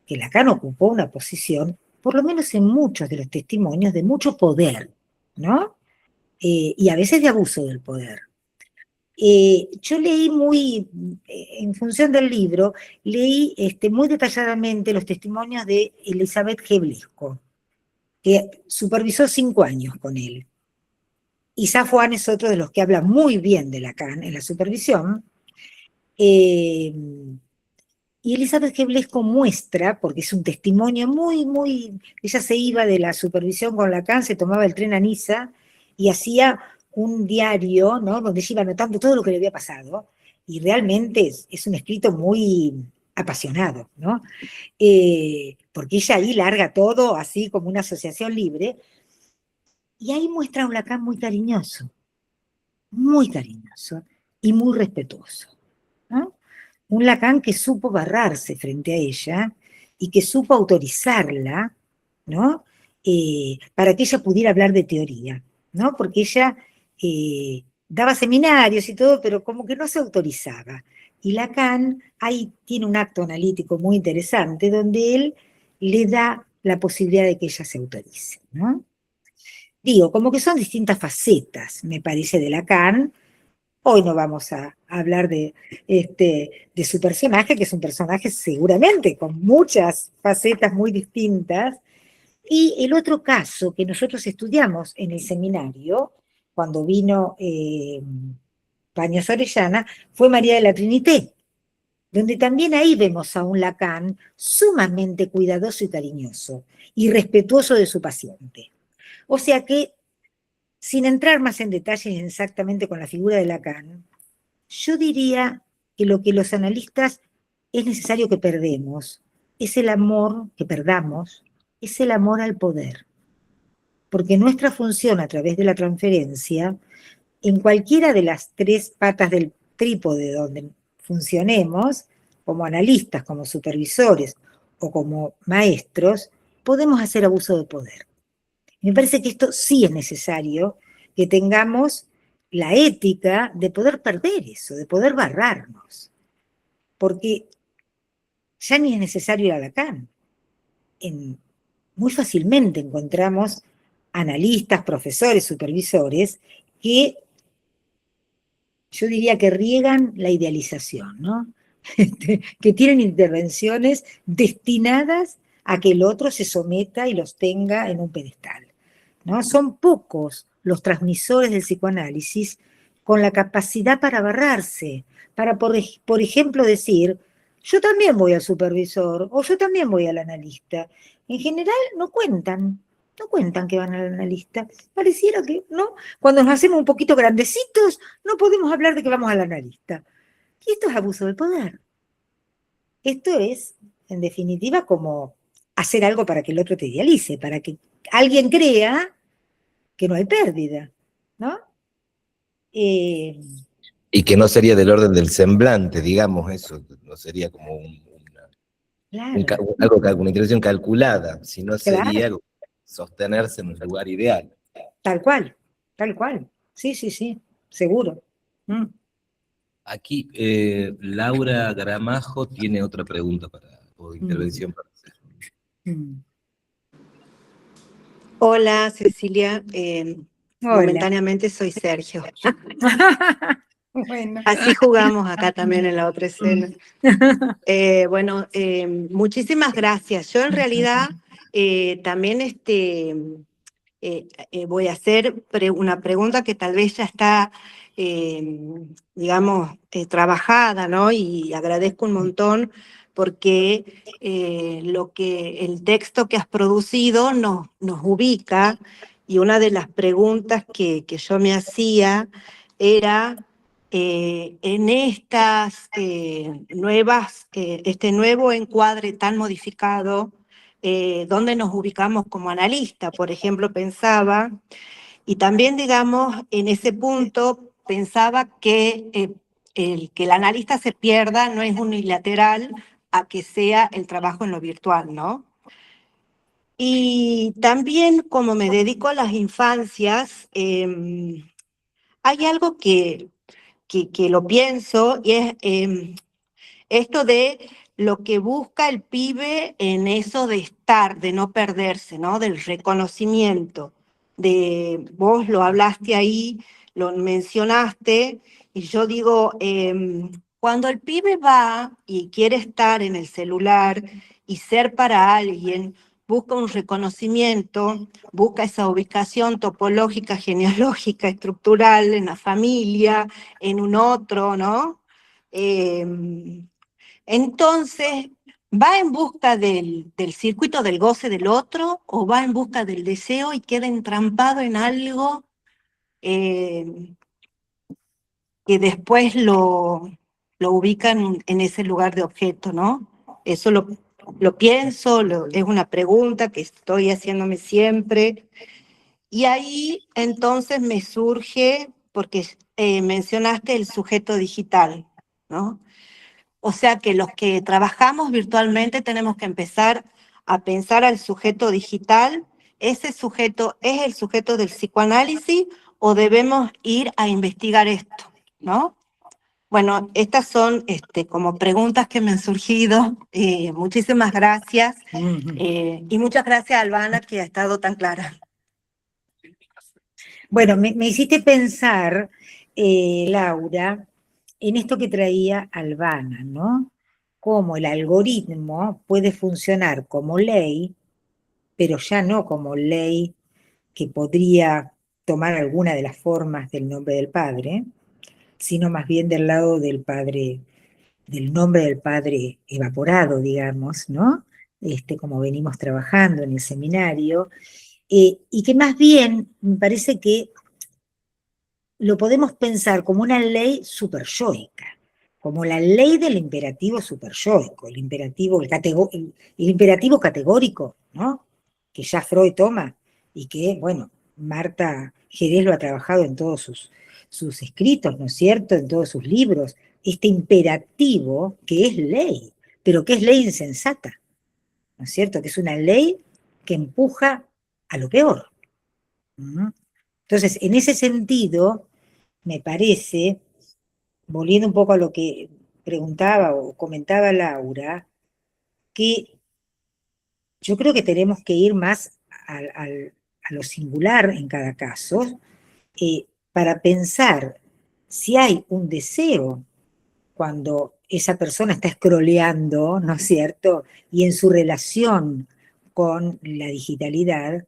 que Lacan ocupó una posición, por lo menos en muchos de los testimonios, de mucho poder, ¿no? y a veces de abuso del poder. Yo leí en función del libro, leí muy detalladamente los testimonios de Elizabeth Geblesco, que supervisó 5 años con él. Y Safwan es otro de los que habla muy bien de Lacan en la supervisión. Y Elizabeth Geblesco muestra, porque es un testimonio ella se iba de la supervisión con Lacan, se tomaba el tren a Niza y hacía un diario, ¿no?, donde ella iba anotando todo lo que le había pasado, y realmente es un escrito muy apasionado, ¿no? Porque ella ahí larga todo así como una asociación libre, y ahí muestra un Lacan muy cariñoso y muy respetuoso, ¿no? Un Lacan que supo barrarse frente a ella y que supo autorizarla, ¿no? Para que ella pudiera hablar de teoría, ¿no? Porque ella daba seminarios y todo, pero como que no se autorizaba. Y Lacan ahí tiene un acto analítico muy interesante donde él le da la posibilidad de que ella se autorice, ¿no? Digo, como que son distintas facetas, me parece, de Lacan. Hoy no vamos a hablar de su personaje, que es un personaje seguramente con muchas facetas muy distintas. Y el otro caso que nosotros estudiamos en el seminario, cuando vino Baños Orellana, fue María de la Trinité, donde también ahí vemos a un Lacan sumamente cuidadoso y cariñoso, y respetuoso de su paciente. O sea que, sin entrar más en detalles exactamente con la figura de Lacan, yo diría que lo que los analistas es necesario que perdamos, es el amor, que perdamos, es el amor al poder. Porque nuestra función a través de la transferencia, en cualquiera de las 3 patas del trípode donde funcionemos, como analistas, como supervisores o como maestros, podemos hacer abuso de poder. Me parece que esto sí es necesario, que tengamos la ética de poder perder eso, de poder barrarnos. Porque ya ni es necesario ir a Lacan. Muy fácilmente encontramos analistas, profesores, supervisores, que yo diría que riegan la idealización, ¿no? Que tienen intervenciones destinadas a que el otro se someta y los tenga en un pedestal, ¿no? Son pocos los transmisores del psicoanálisis con la capacidad para barrarse, para, por ejemplo, decir, yo también voy al supervisor o yo también voy al analista. En general no cuentan que van al analista. Pareciera que, ¿no? Cuando nos hacemos un poquito grandecitos, no podemos hablar de que vamos al analista. Y esto es abuso de poder. Esto es, en definitiva, como hacer algo para que el otro te idealice, para que alguien crea que no hay pérdida, ¿no? Y que no sería del orden del semblante, digamos, eso, no sería como Claro, una intervención calculada, sino sería claro, sostenerse en un lugar ideal. tal cual. Sí, seguro. Aquí, Laura Gramajo tiene otra pregunta o intervención para hacer. Hola, Cecilia. Hola. Momentáneamente soy Sergio. Bueno. Así jugamos acá también en la otra escena. Muchísimas gracias. Yo en realidad también voy a hacer una pregunta que tal vez ya está, trabajada, ¿no? Y agradezco un montón porque el texto que has producido nos ubica, y una de las preguntas que yo me hacía era en estas este nuevo encuadre tan modificado, dónde nos ubicamos como analista. Por ejemplo, pensaba, y también, digamos, en ese punto pensaba que que el analista se pierda no es unilateral a que sea el trabajo en lo virtual, ¿no? Y también, como me dedico a las infancias, hay algo que lo pienso, y es esto de lo que busca el pibe en eso de estar, de no perderse, ¿no? Del reconocimiento. vos lo hablaste ahí, lo mencionaste, y yo digo, cuando el pibe va y quiere estar en el celular y ser para alguien, busca un reconocimiento, busca esa ubicación topológica, genealógica, estructural en la familia, en un otro, ¿no? Entonces, ¿va en busca del circuito del goce del otro o va en busca del deseo y queda entrampado en algo eh, que después lo ubica en ese lugar de objeto, ¿no? Eso lo pienso, es una pregunta que estoy haciéndome siempre. Y ahí entonces me surge, porque mencionaste el sujeto digital, ¿no? O sea que los que trabajamos virtualmente tenemos que empezar a pensar al sujeto digital. ¿Ese sujeto es el sujeto del psicoanálisis o debemos ir a investigar esto, ¿no? Bueno, estas son como preguntas que me han surgido. Muchísimas gracias. Y muchas gracias a Albana, que ha estado tan clara. Bueno, me hiciste pensar, Laura, en esto que traía Albana, ¿no? Cómo el algoritmo puede funcionar como ley, pero ya no como ley que podría tomar alguna de las formas del nombre del Padre, sino más bien del lado del Padre, del nombre del Padre evaporado, digamos, ¿no? Como venimos trabajando en el seminario, y que más bien me parece que lo podemos pensar como una ley superyoica, como la ley del imperativo superyoico, el imperativo, el imperativo categórico, ¿no? Que ya Freud toma y que, bueno, Marta Jerez lo ha trabajado en todos sus escritos, ¿no es cierto?, en todos sus libros, este imperativo que es ley, pero que es ley insensata, ¿no es cierto?, que es una ley que empuja a lo peor. Entonces, en ese sentido, me parece, volviendo un poco a lo que preguntaba o comentaba Laura, que yo creo que tenemos que ir más a lo singular en cada caso, para pensar si hay un deseo cuando esa persona está scrolleando, ¿no es cierto?, y en su relación con la digitalidad,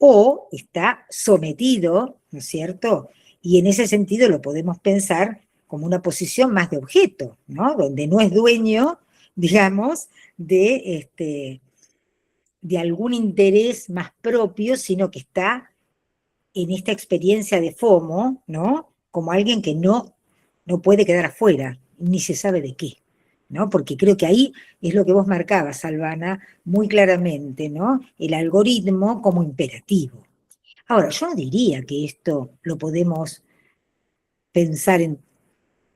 o está sometido, ¿no es cierto?, y en ese sentido lo podemos pensar como una posición más de objeto, ¿no?, donde no es dueño, digamos, de algún interés más propio, sino que está en esta experiencia de FOMO, ¿no?, como alguien que no puede quedar afuera, ni se sabe de qué, ¿no? Porque creo que ahí es lo que vos marcabas, Albana, muy claramente, ¿no? El algoritmo como imperativo. Ahora, yo no diría que esto lo podemos pensar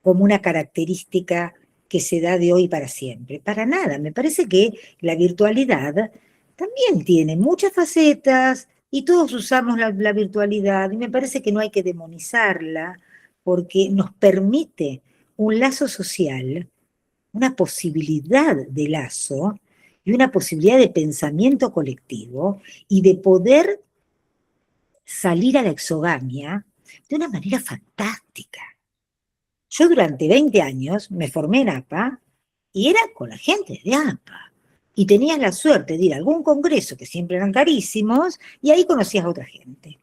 como una característica que se da de hoy para siempre. Para nada, me parece que la virtualidad también tiene muchas facetas y todos usamos la virtualidad y me parece que no hay que demonizarla porque nos permite un lazo social, una posibilidad de lazo y una posibilidad de pensamiento colectivo y de poder salir a la exogamia de una manera fantástica. Yo durante 20 años me formé en APA y era con la gente de APA. Y tenías la suerte de ir a algún congreso, que siempre eran carísimos, y ahí conocías a otra gente.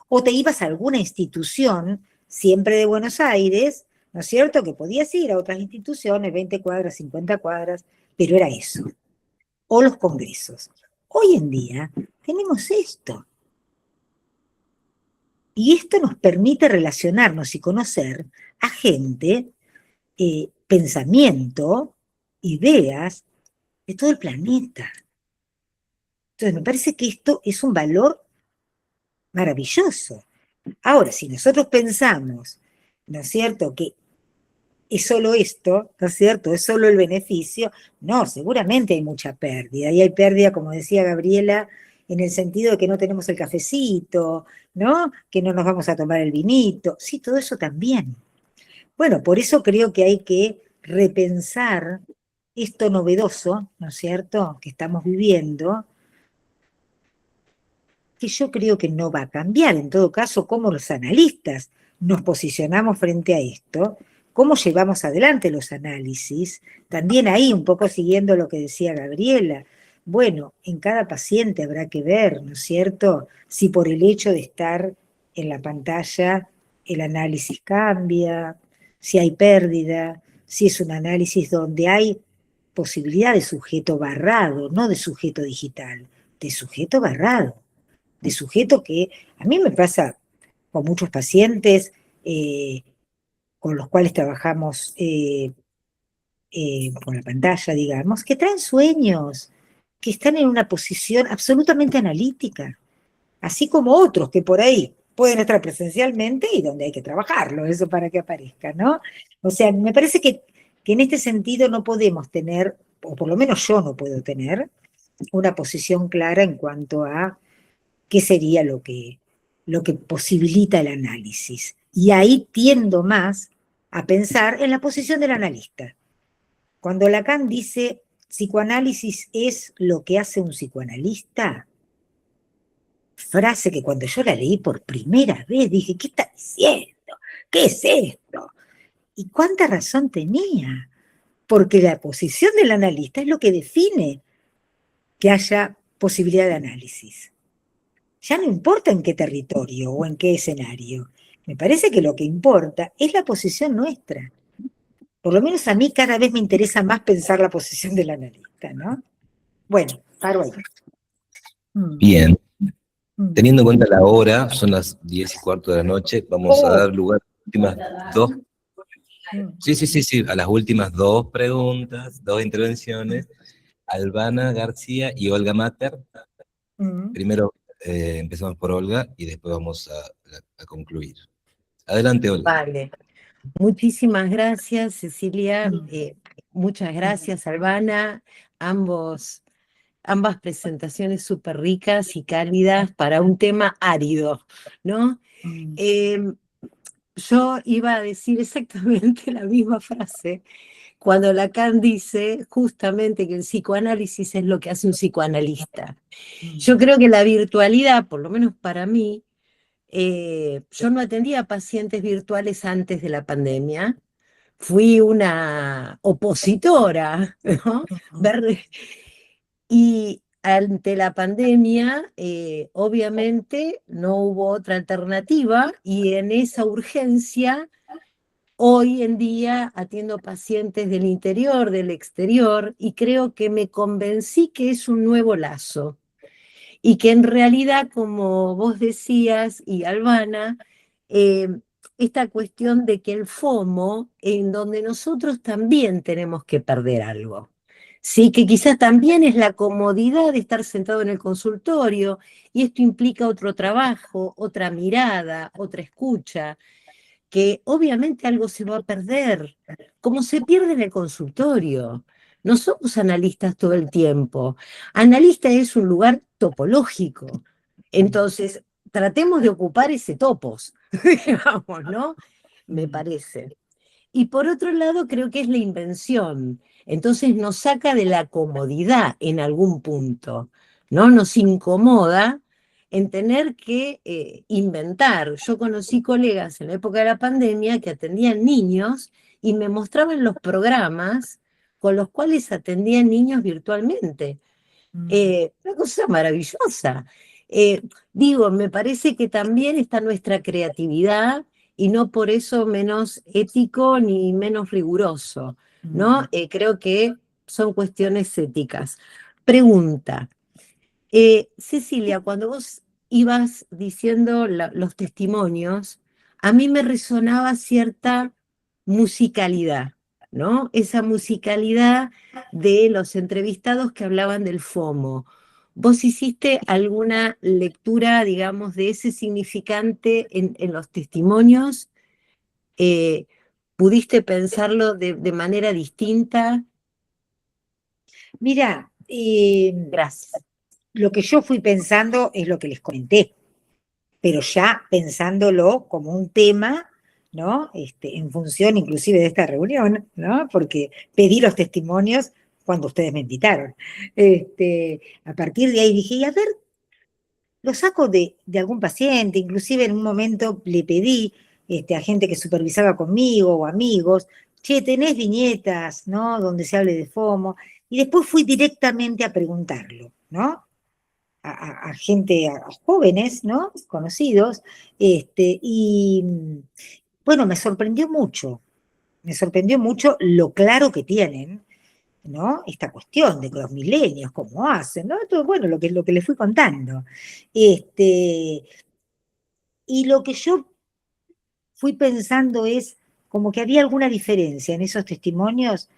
O te ibas a alguna institución, siempre de Buenos Aires, ¿no es cierto?, que podías ir a otras instituciones, 20 cuadras, 50 cuadras, pero era eso. O los congresos. Hoy en día tenemos esto. Y esto nos permite relacionarnos y conocer a gente, pensamiento, ideas de todo el planeta. Entonces me parece que esto es un valor maravilloso. Ahora, si nosotros pensamos, ¿no es cierto?, que es solo esto, ¿no es cierto?, es solo el beneficio, no, seguramente hay mucha pérdida. Y hay pérdida, como decía Gabriela, en el sentido de que no tenemos el cafecito, ¿no?, que no nos vamos a tomar el vinito. Sí, todo eso también. Bueno, por eso creo que hay que repensar esto novedoso, ¿no es cierto?, que estamos viviendo, que yo creo que no va a cambiar. En todo caso, cómo los analistas nos posicionamos frente a esto, cómo llevamos adelante los análisis, también ahí un poco siguiendo lo que decía Gabriela. Bueno, en cada paciente habrá que ver, ¿no es cierto?, si por el hecho de estar en la pantalla el análisis cambia, si hay pérdida, si es un análisis donde hay posibilidad de sujeto barrado, no de sujeto digital, de sujeto barrado, de sujeto que a mí me pasa con muchos pacientes con los cuales trabajamos con la pantalla, digamos, que traen sueños, que están en una posición absolutamente analítica, así como otros que por ahí pueden estar presencialmente y donde hay que trabajarlo, eso para que aparezca, ¿no? O sea, me parece que en este sentido no podemos tener, o por lo menos yo no puedo tener, una posición clara en cuanto a qué sería lo que posibilita el análisis. Y ahí tiendo más a pensar en la posición del analista. Cuando Lacan dice psicoanálisis es lo que hace un psicoanalista, frase que cuando yo la leí por primera vez dije, ¿qué está diciendo? ¿Qué es esto? Y cuánta razón tenía, porque la posición del analista es lo que define que haya posibilidad de análisis. Ya no importa en qué territorio o en qué escenario. Me parece que lo que importa es la posición nuestra. Por lo menos a mí cada vez me interesa más pensar la posición del analista, ¿no? Bueno, paro ahí. Bien. Teniendo en cuenta la hora, son las 10:15 de la noche, vamos a dar lugar a las últimas dos. Sí, a las últimas dos preguntas, dos intervenciones. Albana García y Olga Mater. Primero empezamos por Olga y después vamos a concluir. Adelante, Olga. Vale. Muchísimas gracias, Cecilia. Muchas gracias, Albana. Ambas presentaciones súper ricas y cálidas para un tema árido, ¿no? Yo iba a decir exactamente la misma frase cuando Lacan dice justamente que el psicoanálisis es lo que hace un psicoanalista. Yo creo que la virtualidad, por lo menos para mí, yo no atendía a pacientes virtuales antes de la pandemia, fui una opositora, ¿no? Y ante la pandemia, obviamente no hubo otra alternativa y en esa urgencia, hoy en día atiendo pacientes del interior, del exterior, y creo que me convencí que es un nuevo lazo. Y que en realidad, como vos decías, y Albana, esta cuestión de que el FOMO, en donde nosotros también tenemos que perder algo. Sí, que quizás también es la comodidad de estar sentado en el consultorio, y esto implica otro trabajo, otra mirada, otra escucha, que obviamente algo se va a perder, como se pierde en el consultorio. No somos analistas todo el tiempo. Analista es un lugar topológico. Entonces, tratemos de ocupar ese topos, digamos, ¿no? Me parece. Y por otro lado, creo que es la invención. Entonces nos saca de la comodidad en algún punto, ¿no? Nos incomoda en tener que inventar. Yo conocí colegas en la época de la pandemia que atendían niños y me mostraban los programas con los cuales atendían niños virtualmente. Una cosa maravillosa. Digo, me parece que también está nuestra creatividad y no por eso menos ético ni menos riguroso, ¿no? Creo que son cuestiones éticas. Pregunta. Cecilia, cuando vos ibas diciendo los testimonios, a mí me resonaba cierta musicalidad, ¿no? Esa musicalidad de los entrevistados que hablaban del FOMO. ¿Vos hiciste alguna lectura, digamos, de ese significante en los testimonios? ¿Pudiste pensarlo de manera distinta? Mira, Gracias. lo que yo fui pensando es lo que les comenté, pero ya pensándolo como un tema, ¿no? En función inclusive de esta reunión, ¿no? Porque pedí los testimonios cuando ustedes me invitaron. A partir de ahí dije, y a ver, lo saco de algún paciente, inclusive en un momento le pedí a gente que supervisaba conmigo o amigos, che, ¿tenés viñetas, no? Donde se hable de FOMO, y después fui directamente a preguntarlo, ¿no? A gente, a jóvenes, ¿no? Conocidos, y bueno, me sorprendió mucho lo claro que tienen, ¿no? Esta cuestión de que los milenios, cómo hacen, ¿no? Todo, bueno, lo que les fui contando. Y lo que yo fui pensando es como que había alguna diferencia en esos testimonios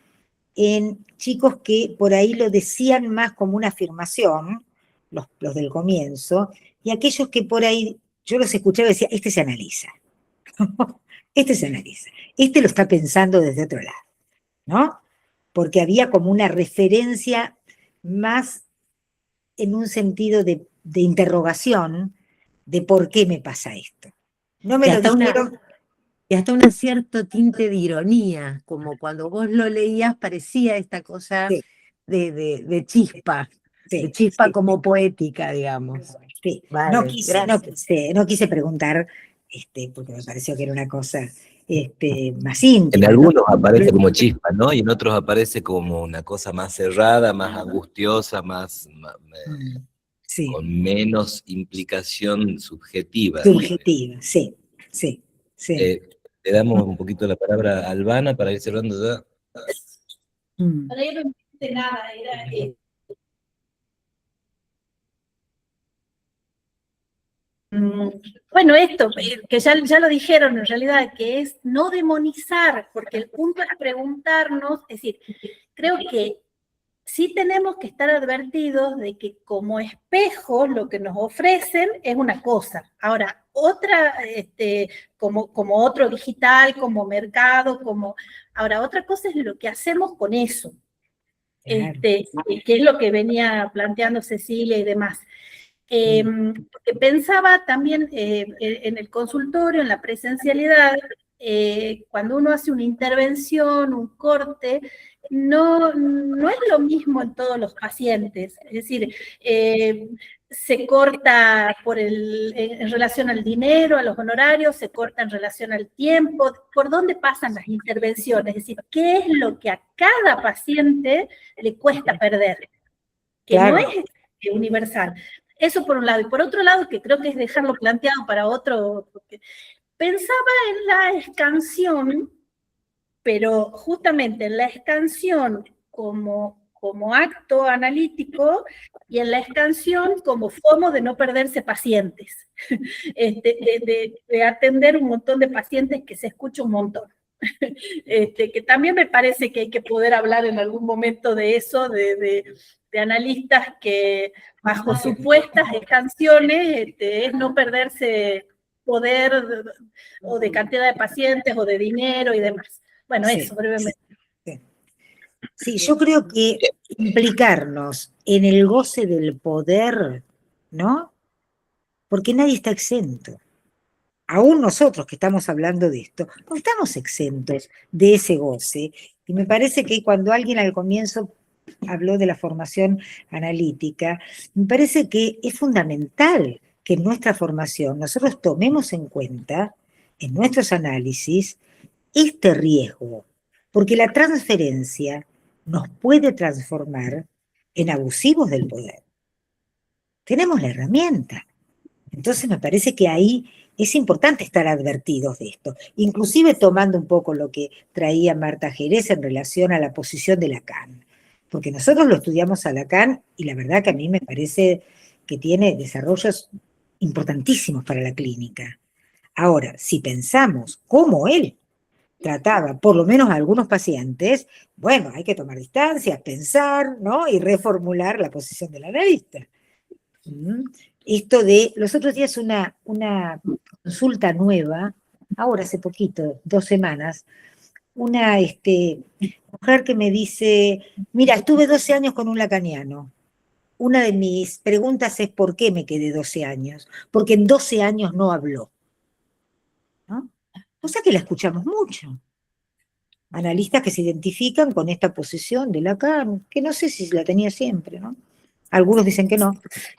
en chicos que por ahí lo decían más como una afirmación, los del comienzo, y aquellos que por ahí yo los escuchaba y decía, este se analiza, este se analiza, este lo está pensando desde otro lado, ¿no? Porque había como una referencia más en un sentido de interrogación de por qué me pasa esto. No me Y lo hasta dijeron. Y hasta un cierto tinte de ironía, como cuando vos lo leías parecía esta cosa Sí, de chispa, de sí, chispa sí, como poética, digamos. sí. Vale, gracias. No quise preguntar, porque me pareció que era una cosa más En íntima, ¿no? algunos aparece como chispa, ¿no? Y en otros aparece como una cosa más cerrada, más angustiosa, Sí, con menos implicación subjetiva. subjetiva, sí, sí, sí. Le damos un poquito la palabra a Albana para ir cerrando ya. Para ella no entiende nada, era... Bueno, esto, que ya lo dijeron en realidad, que es no demonizar, porque el punto es preguntarnos, es decir, creo que sí tenemos que estar advertidos de que como espejo lo que nos ofrecen es una cosa. Ahora, otra, como otro digital, como mercado, ahora otra cosa es lo que hacemos con eso. Claro. Que es lo que venía planteando Cecilia y demás. Porque pensaba también en el consultorio, en la presencialidad, cuando uno hace una intervención, un corte, no es lo mismo en todos los pacientes. Es decir, se corta en relación al dinero, a los honorarios, se corta en relación al tiempo, por dónde pasan las intervenciones, es decir, qué es lo que a cada paciente le cuesta perder, que Claro. no es universal. Eso por un lado. Y por otro lado, que creo que es dejarlo planteado para otro, porque pensaba en la escansión, pero justamente en la escansión como acto analítico y en la escansión como FOMO de no perderse pacientes, de atender un montón de pacientes que se escucha un montón. Que también me parece que hay que poder hablar en algún momento de eso, de analistas que bajo supuestas escansiones es no perderse poder o de cantidad de pacientes o de dinero y demás. Bueno, Sí, eso brevemente. Sí, yo creo que implicarnos en el goce del poder, ¿no? Porque nadie está exento. Aún nosotros que estamos hablando de esto, no estamos exentos de ese goce. Y me parece que cuando alguien al comienzo habló de la formación analítica, me parece que es fundamental que en nuestra formación nosotros tomemos en cuenta, en nuestros análisis, este riesgo, porque la transferencia nos puede transformar en abusivos del poder. Tenemos la herramienta. Entonces me parece que ahí es importante estar advertidos de esto, inclusive tomando un poco lo que traía Marta Jerez en relación a la posición de Lacan, porque nosotros lo estudiamos a Lacan y la verdad que a mí me parece que tiene desarrollos importantísimos para la clínica. Ahora, si pensamos cómo él trataba, por lo menos a algunos pacientes, bueno, hay que tomar distancias, pensar, ¿no? Y reformular la posición del analista. Esto de, los otros días una consulta nueva, ahora hace poquito, 2 semanas, una mujer que me dice, mira, estuve 12 años con un lacaniano. Una de mis preguntas es ¿por qué me quedé 12 años? Porque en 12 años no habló. ¿No? Cosa que la escuchamos mucho. Analistas que se identifican con esta posición de Lacan, que no sé si la tenía siempre, ¿no? algunos dicen que no,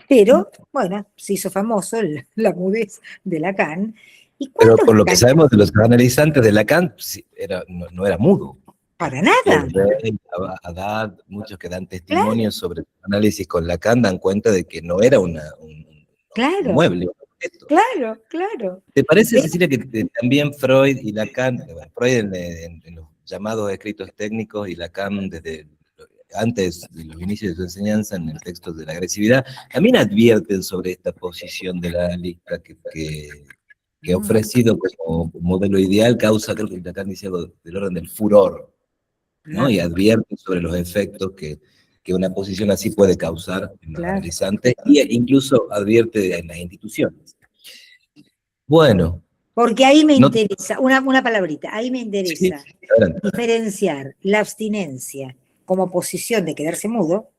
pero bueno, se hizo famoso la mudez de Lacan. ¿Y Pero cuántos por lo que Lacan? sabemos de los analizantes de Lacan, sí, no era mudo. Para nada. Haddad, muchos que dan testimonios sobre el análisis con Lacan dan cuenta de que no era un Claro, mueble, un objeto. claro, claro. ¿Te parece, Sí. Cecilia, que también Freud y Lacan, bueno, Freud en los llamados escritos técnicos y Lacan desde antes de los inicios de su enseñanza en el texto de la agresividad, también advierten sobre esta posición de la lista que ha ofrecido como modelo ideal, creo que Lacan dice algo del orden del furor, ¿no? Y advierte sobre los efectos que una posición así puede causar en los analizantes, e incluso advierte en las instituciones. Bueno. Porque ahí me interesa, una palabrita, ahí me interesa Sí, diferenciar la abstinencia como posición de quedarse mudo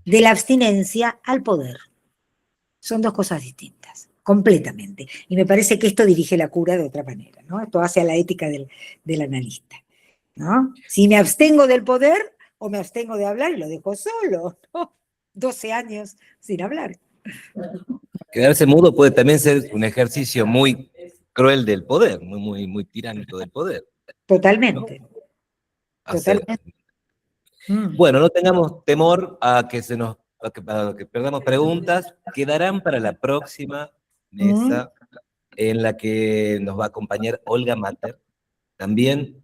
de la abstinencia al poder. Son dos cosas distintas, completamente. Y me parece que esto dirige la cura de otra manera, ¿no? Esto hace a la ética del analista, ¿no? Si me abstengo del poder o me abstengo de hablar y lo dejo solo, ¿no? 12 años sin hablar. Quedarse mudo puede también ser un ejercicio muy cruel del poder, muy tiránico del poder. Totalmente. ¿No? Totalmente. Bueno, no tengamos temor a que perdamos preguntas, quedarán para la próxima mesa en la que nos va a acompañar Olga Mater, también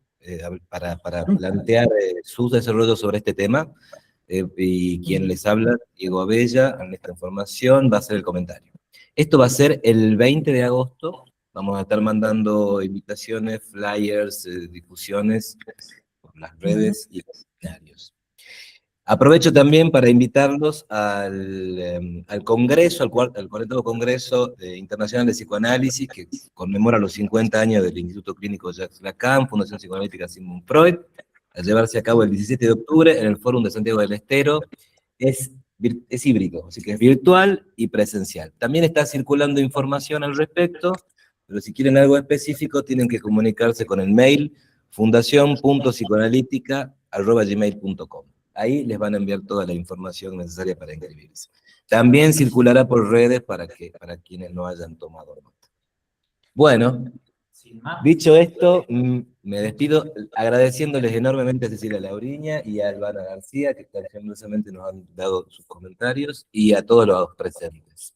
para plantear sus desarrollos sobre este tema, y quien les habla, Diego Abella, en esta información va a hacer el comentario. Esto va a ser el 20 de agosto, vamos a estar mandando invitaciones, flyers, difusiones por las redes y los seminarios. Aprovecho también para invitarlos al Congreso, al 40º Congreso Internacional de Psicoanálisis, que conmemora los 50 años del Instituto Clínico Jacques Lacan, Fundación Psicoanalítica Sigmund Freud, a llevarse a cabo el 17 de octubre en el Fórum de Santiago del Estero. Es híbrido, así que es virtual y presencial. También está circulando información al respecto, pero si quieren algo específico tienen que comunicarse con el mail fundacion.psicoanalítica@gmail.com. Ahí les van a enviar toda la información necesaria para inscribirse. También circulará por redes para quienes no hayan tomado nota. Bueno, dicho esto, me despido agradeciéndoles enormemente a Cecilia Lauriña y a Albana García, que tan generosamente nos han dado sus comentarios, y a todos los presentes.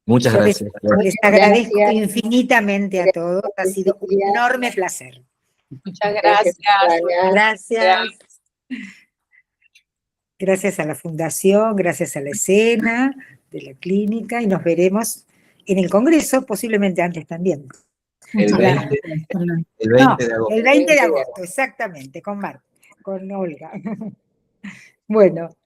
Muchas gracias. Les agradezco infinitamente a todos, ha sido un enorme placer. Muchas gracias. Gracias. Gracias a la Fundación, gracias a la escena de la clínica, y nos veremos en el Congreso, posiblemente antes también. El 20 de agosto. El 20 de agosto, exactamente, con Olga. Bueno.